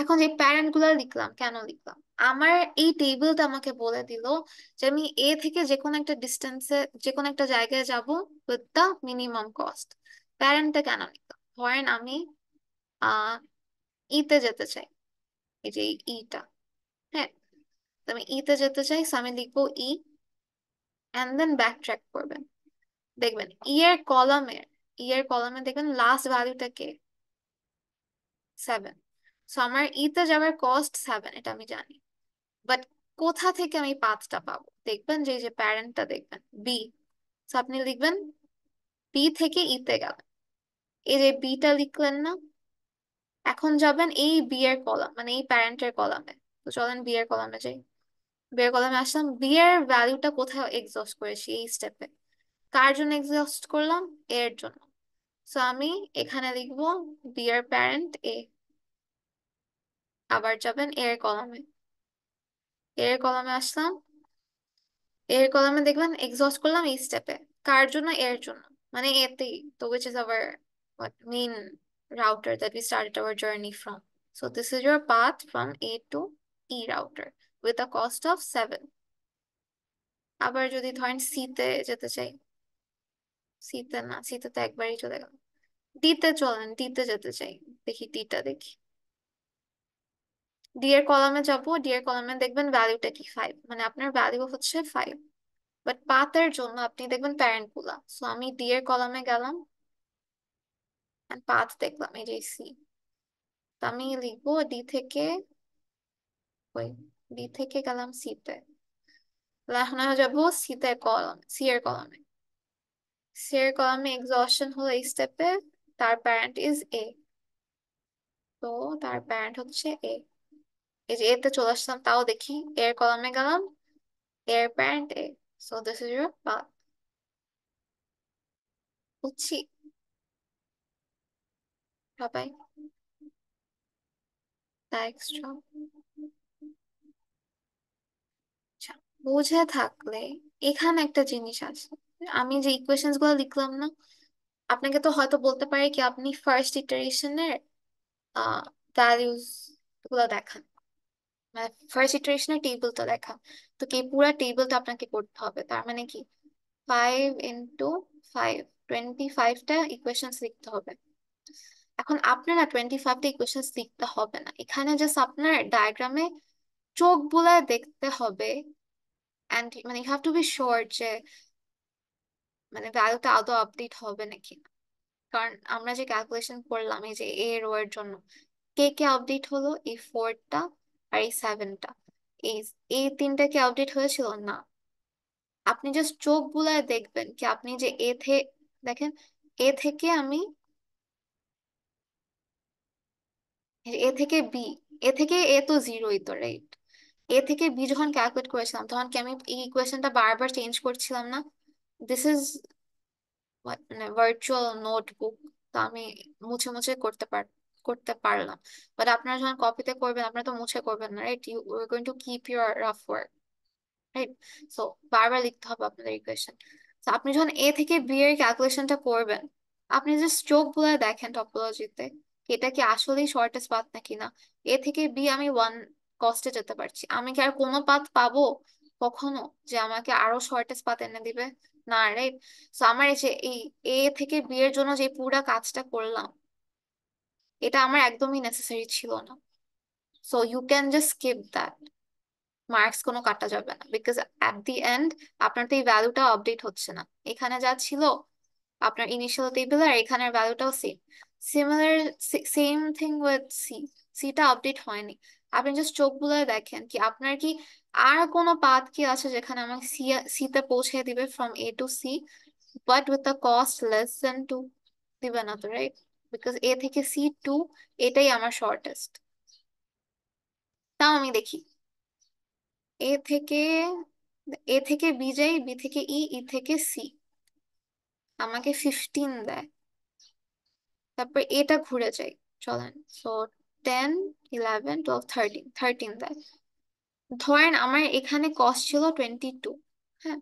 এখন যে প্যারেন্ট গুলো লিখলাম, কেন লিখলাম? আমার এই টেবিলটা আমাকে বলে দিল যে আমি এ থেকে যে কোনো একটা ডিস্টেন্সে, যে কোনো একটা জায়গায় যাব উইথ দ্য মিনিমাম কস্ট। প্যারেন্টটা কেন লিখলাম? ধরেন আমি আহ ইতে যেতে চাই, এই যে ইটা, হ্যাঁ, তো আমি ইতে যেতে চাই, so আমি লিখবো ই, এন্ড দেন ব্যাক ট্র্যাক করবেন। দেখবেন ই এর কলামে দেখবেন লাস্ট ভ্যালুটা কে? 7। সো আমার ইতে যাওয়ার কস্ট 7, এটা আমি জানি। বাট কোথা থেকে আমি পাঁচটা পাবো? দেখবেন যে এই যে প্যারেন্টটা দেখবেন বি, তো আপনি লিখবেন বি থেকে ইতে গেলেন, এই যে বিটা লিখলেন না? এখন যাবেন এই বি এর কলাম, মানে এই প্যারেন্টের কলামে। তো চলেন বি এর কলামে যাই। বি এর কলামে আসলাম, বি এর ভ্যালুটা কোথায় এক্সস্ট করেছি? এই স্টেপে। কার জন্য এক্সস্ট করলাম? এর জন্য। সো আমি এখানে লিখবো বি এর প্যারেন্ট এ। আবার যাবেন এর কলামে, এর কলামে আসলাম, এর কলামে দেখবেন এক্সস্ট করলাম এই স্টেপে। কার জন্য? এর জন্য, মানে এতেই তো, which is our what main router that we started our journey from. So this is your path from A to E router with a cost of 7. আবার যদি ধরেন সি তে যেতে চাই, সি তে না, সি তে তো একবারই চলে গেল। ডি তে চলেন, ডি তে যেতে চাই, দেখি ডিটা দেখি। ডি এর কলামে যাব, ডি এর কলামে দেখবেন ভ্যালুটা কি? 5, মানে আপনার ভ্যালু হচ্ছে 5। বাট পাথের জন্য আপনি দেখবেন প্যারেন্ট গুলা, সো আমি ডি এর কলামে গেলাম, পাথ দেখলাম এই যে সি, তো আমি লিখবো ডি থেকে, ওই ডি থেকে গেলাম সি তে, এখন আমি যাবো সি তে কলাম, সি এর কলামে। সি এর কলামে এক্সস্টন হলো এই স্টেপে, তার প্যারেন্ট ইজ এ, তো তার প্যারেন্ট হচ্ছে এ। এই যে এতে চলে আসলাম, তাও দেখি এর কলামে গেলাম, এর parent A. So this is your path. বুঝছি সবাই? তা এক্সট্রা, আচ্ছা, বুঝে থাকলে এখানে একটা জিনিস আছে। আমি যে ইকুয়েশনস গুলো লিখলাম না, আপনাকে তো হয়তো বলতে পারে কি আপনি ফার্স্ট ইটারেশনের ভ্যালিউস গুলো দেখান, মানে ফার্স্ট ইটারেশনের টেবিলটা দেখান। তো কি পুরা টেবিলটা আপনাকে করতে হবে? তার মানে কি 5 × 5, 25টা ইকুয়েশনস লিখতে হবে। এখন আপনার না 25টা ইকুয়েশনস লিখতে হবে না, এখানে জাস্ট আপনার ডায়াগ্রামে চোখ বুলায় দেখতে হবে, অ্যান্ড মানে you have to be sure যে মানে ভ্যালুটা আদৌ আপডেট হবে নাকি। কারণ আমরা যে ক্যালকুলেশন করলাম এই যে এ রো এর জন্য, কে কে আপডেট হলো? এই 4টা আর এই 7টা। এই এই তিনটা কি আপডেট হয়েছিল না? আপনি জাস্ট চোখ বুলায় দেখবেন কি আপনি যে এ থেকে, দেখেন এ থেকে আমি, এ থেকে বি, এ থেকে এ তো জিরোই তো, রাইট? এ থেকে বি যখন ক্যালকুলেট করেছিলাম তখন কি আমি এই ইকুয়েশনটা বারবার চেঞ্জ করছিলাম না? দিস ইজ মানে ভার্চুয়াল নোটবুক, তো আমি মুছে মুছে করতে পারলাম। বাট আপনারা যখন কপিতে করবেন আপনারা তো মুছে করবেন না, right? You going to keep your rough work, right? So বারবার লিখতে হবে আপনাদের ইকুয়েশন। তো আপনি যখন এ থেকে বি এর ক্যালকুলেশনটা করবেন, আপনি জাস্ট চোখ বুলায় দেখেন টপোলজিতে এটা কি আসলেই শর্টেস্ট পাথ নাকি না। এ থেকে বি আমি ওয়ান কস্টে যেতে পারছি, আমি কি আর কোনো পাথ পাবো কখনো যে আমাকে আরো শর্টেস্ট পাথ এনে দিবে? না, রাইট? তো আমার এই যে এই এ থেকে বি এর জন্য যে পুরা কাজটা করলাম, এটা আমার একদমই নেসেসারি ছিল না। So you can just skip that, marks কোনো কাটা যাবে না, বিকজ অ্যাট দি এন্ড আপনার তো এই ভ্যালুটা আপডেট হচ্ছে না। এখানে যা ছিল আপনার ইনিশিয়াল টেবিল আর এখানের ভ্যালুটাও same, similar, same thing with C. সিটা আপডেট হয়নি। আপনি জাস্ট চোখ বুলায় দেখেন কি আপনার কি আর কোনো পাথ কি আছে যেখানে আমাকে সিতে পৌঁছে দিবে from A to C, but with the cost less than two? দিবে না তো, রাইট? বিকজ এ থেকে সি টু, এটাই আমার শর্টেস্ট। তাও আমি দেখি এ থেকে এ থেকে বি যাই, বি থেকে ই, ই থেকে সি, আমাকে 15 দেয়। তারপর এটা ঘুরে যাই, চলেন। সো 10, 11, 12, 13, 13 দেয়। ধরেন আমার এখানে কস্ট ছিল 22। হ্যাঁ,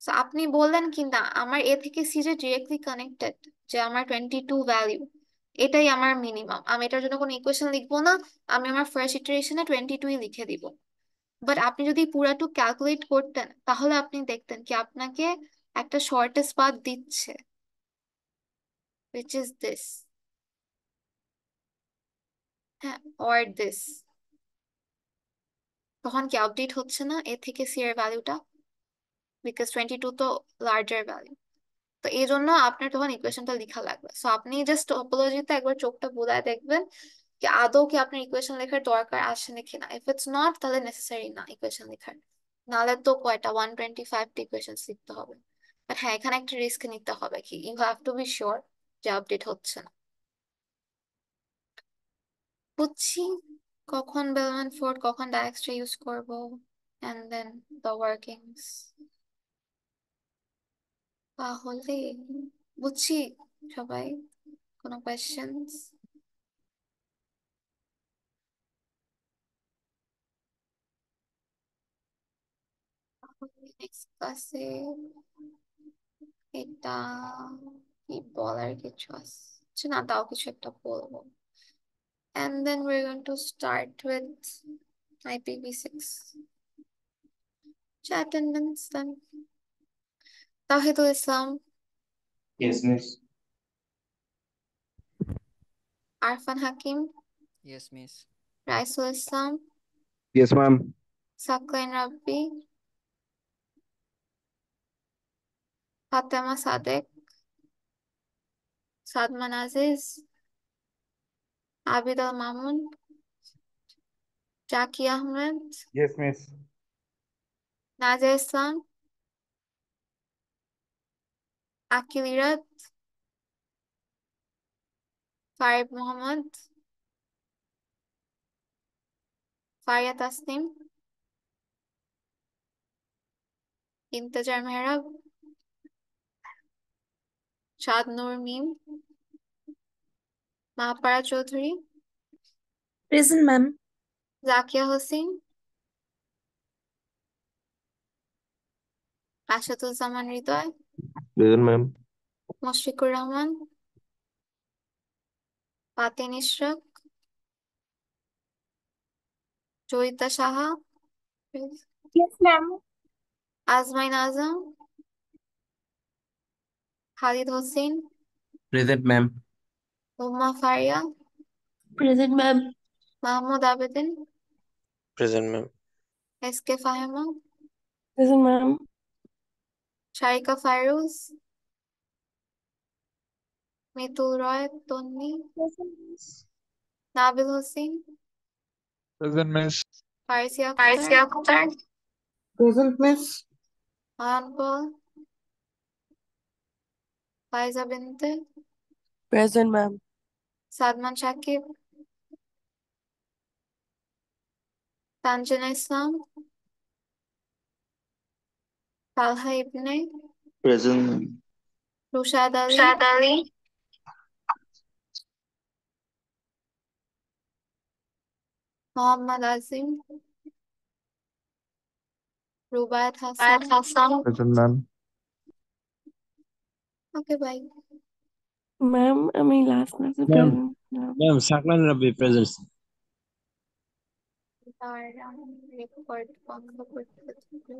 তো আপনি বললেন কি না আমার এ থেকে সি যে ডিরেক্টলি কানেক্টেড, যে আমার 22 ভ্যালিউ এটাই আমার মিনিমাম, আমি এটার জন্য কোনো ইকুয়েশন লিখবো না, আমি আমার ফার্স্ট ইটারেশনে 22 লিখে দিব। বাট আপনি যদি পুরাটুকু ক্যালকুলেট করতেন তাহলে আপনি দেখতেন কি আপনাকে একটা শর্টেস্ট পাথ দিচ্ছে, which is this, হ্যাঁ, or this। তখন কি আপডেট হচ্ছে না এ থেকে সি এর ভ্যালুটা? বিকজ 22 তো লার্জার ভ্যালু। তো এই জন্য আপনার তখন ইকুয়েশনটা লেখা লাগবে। সো আপনি জাস্ট টপোলজিতে একবার চোখটা বুলায় দেখবেন কি আদৌ কি আপনার ইকুয়েশন লেখার দরকার আসে নাকি না। ইফ ইটস নট, তাহলে নেসেসারি না ইকুয়েশন লেখার। নাহলে তো কয়টা 125টা ইকুয়েশন লিখতে হবে। বাট হ্যাঁ, এখানে একটা রিস্ক নিতে হবে, কি you have to be sure যে আপডেট হচ্ছে না। বুঝছি কখন বেলম্যান ফোর্ড, কখন ডায়াক্সটা ইউজ করব, এন্ড দেন দ্য ওয়ার্কিংস। তাহলে বুঝছি সবাই। কোনো কোয়েশ্চেন্স? নেক্সট ক্লাসে এটা কি বলার কিছু আছে না, তাও কিছু একটা বলবো। And then we're going to start with IPv6 attendance then. Tawhidul Islam, Yes, miss. Arfan Hakim, Yes, miss. Raisul Islam, Yes, ma'am. Saklain Rabbi, Fatema Sadek, Sadman Aziz, Abid Al Mamun, Jaki Ahmed, Yes, miss. Nazia Islam, Akil Irat, Farid Mohammed, Faria Tasnim, Intajar Mehrab, Shad Nur Mim, Mahapara Chaudhary, Present, ma'am. Zakia Hossein, Rashedul Zaman Hridoy, Present, ma'am. Mushfiqur Rahman, পাতিন Ishraq, Joyita Saha, Yes, ma'am. আজমাইন আজম, Khalid Hossain, Present, ma'am. Umma Faria, Present, ma'am. Mahmud Abedin, Present, ma'am. S K Fahima, Present, ma'am. Sharika Fairuz, Mitul Roy Tonni, Present, miss. Nabil Hossain, Present, miss. Farisia Akter, Present, miss. Ayan Paul, Faiza Binte, Present, ma'am. Sadman Sakib, Tanzina Islam, Talha Ibne, Present, ma'am. Rushad Ali, Mohammad Azim, Rubayet Hasan, Present, ma'am. Okay bye. Ma'am, আমি last class এ Ma'am, present ছিলাম। ma'am, Saklan Rabbi present. আর রেকর্ড বন্ধ করতে হবে।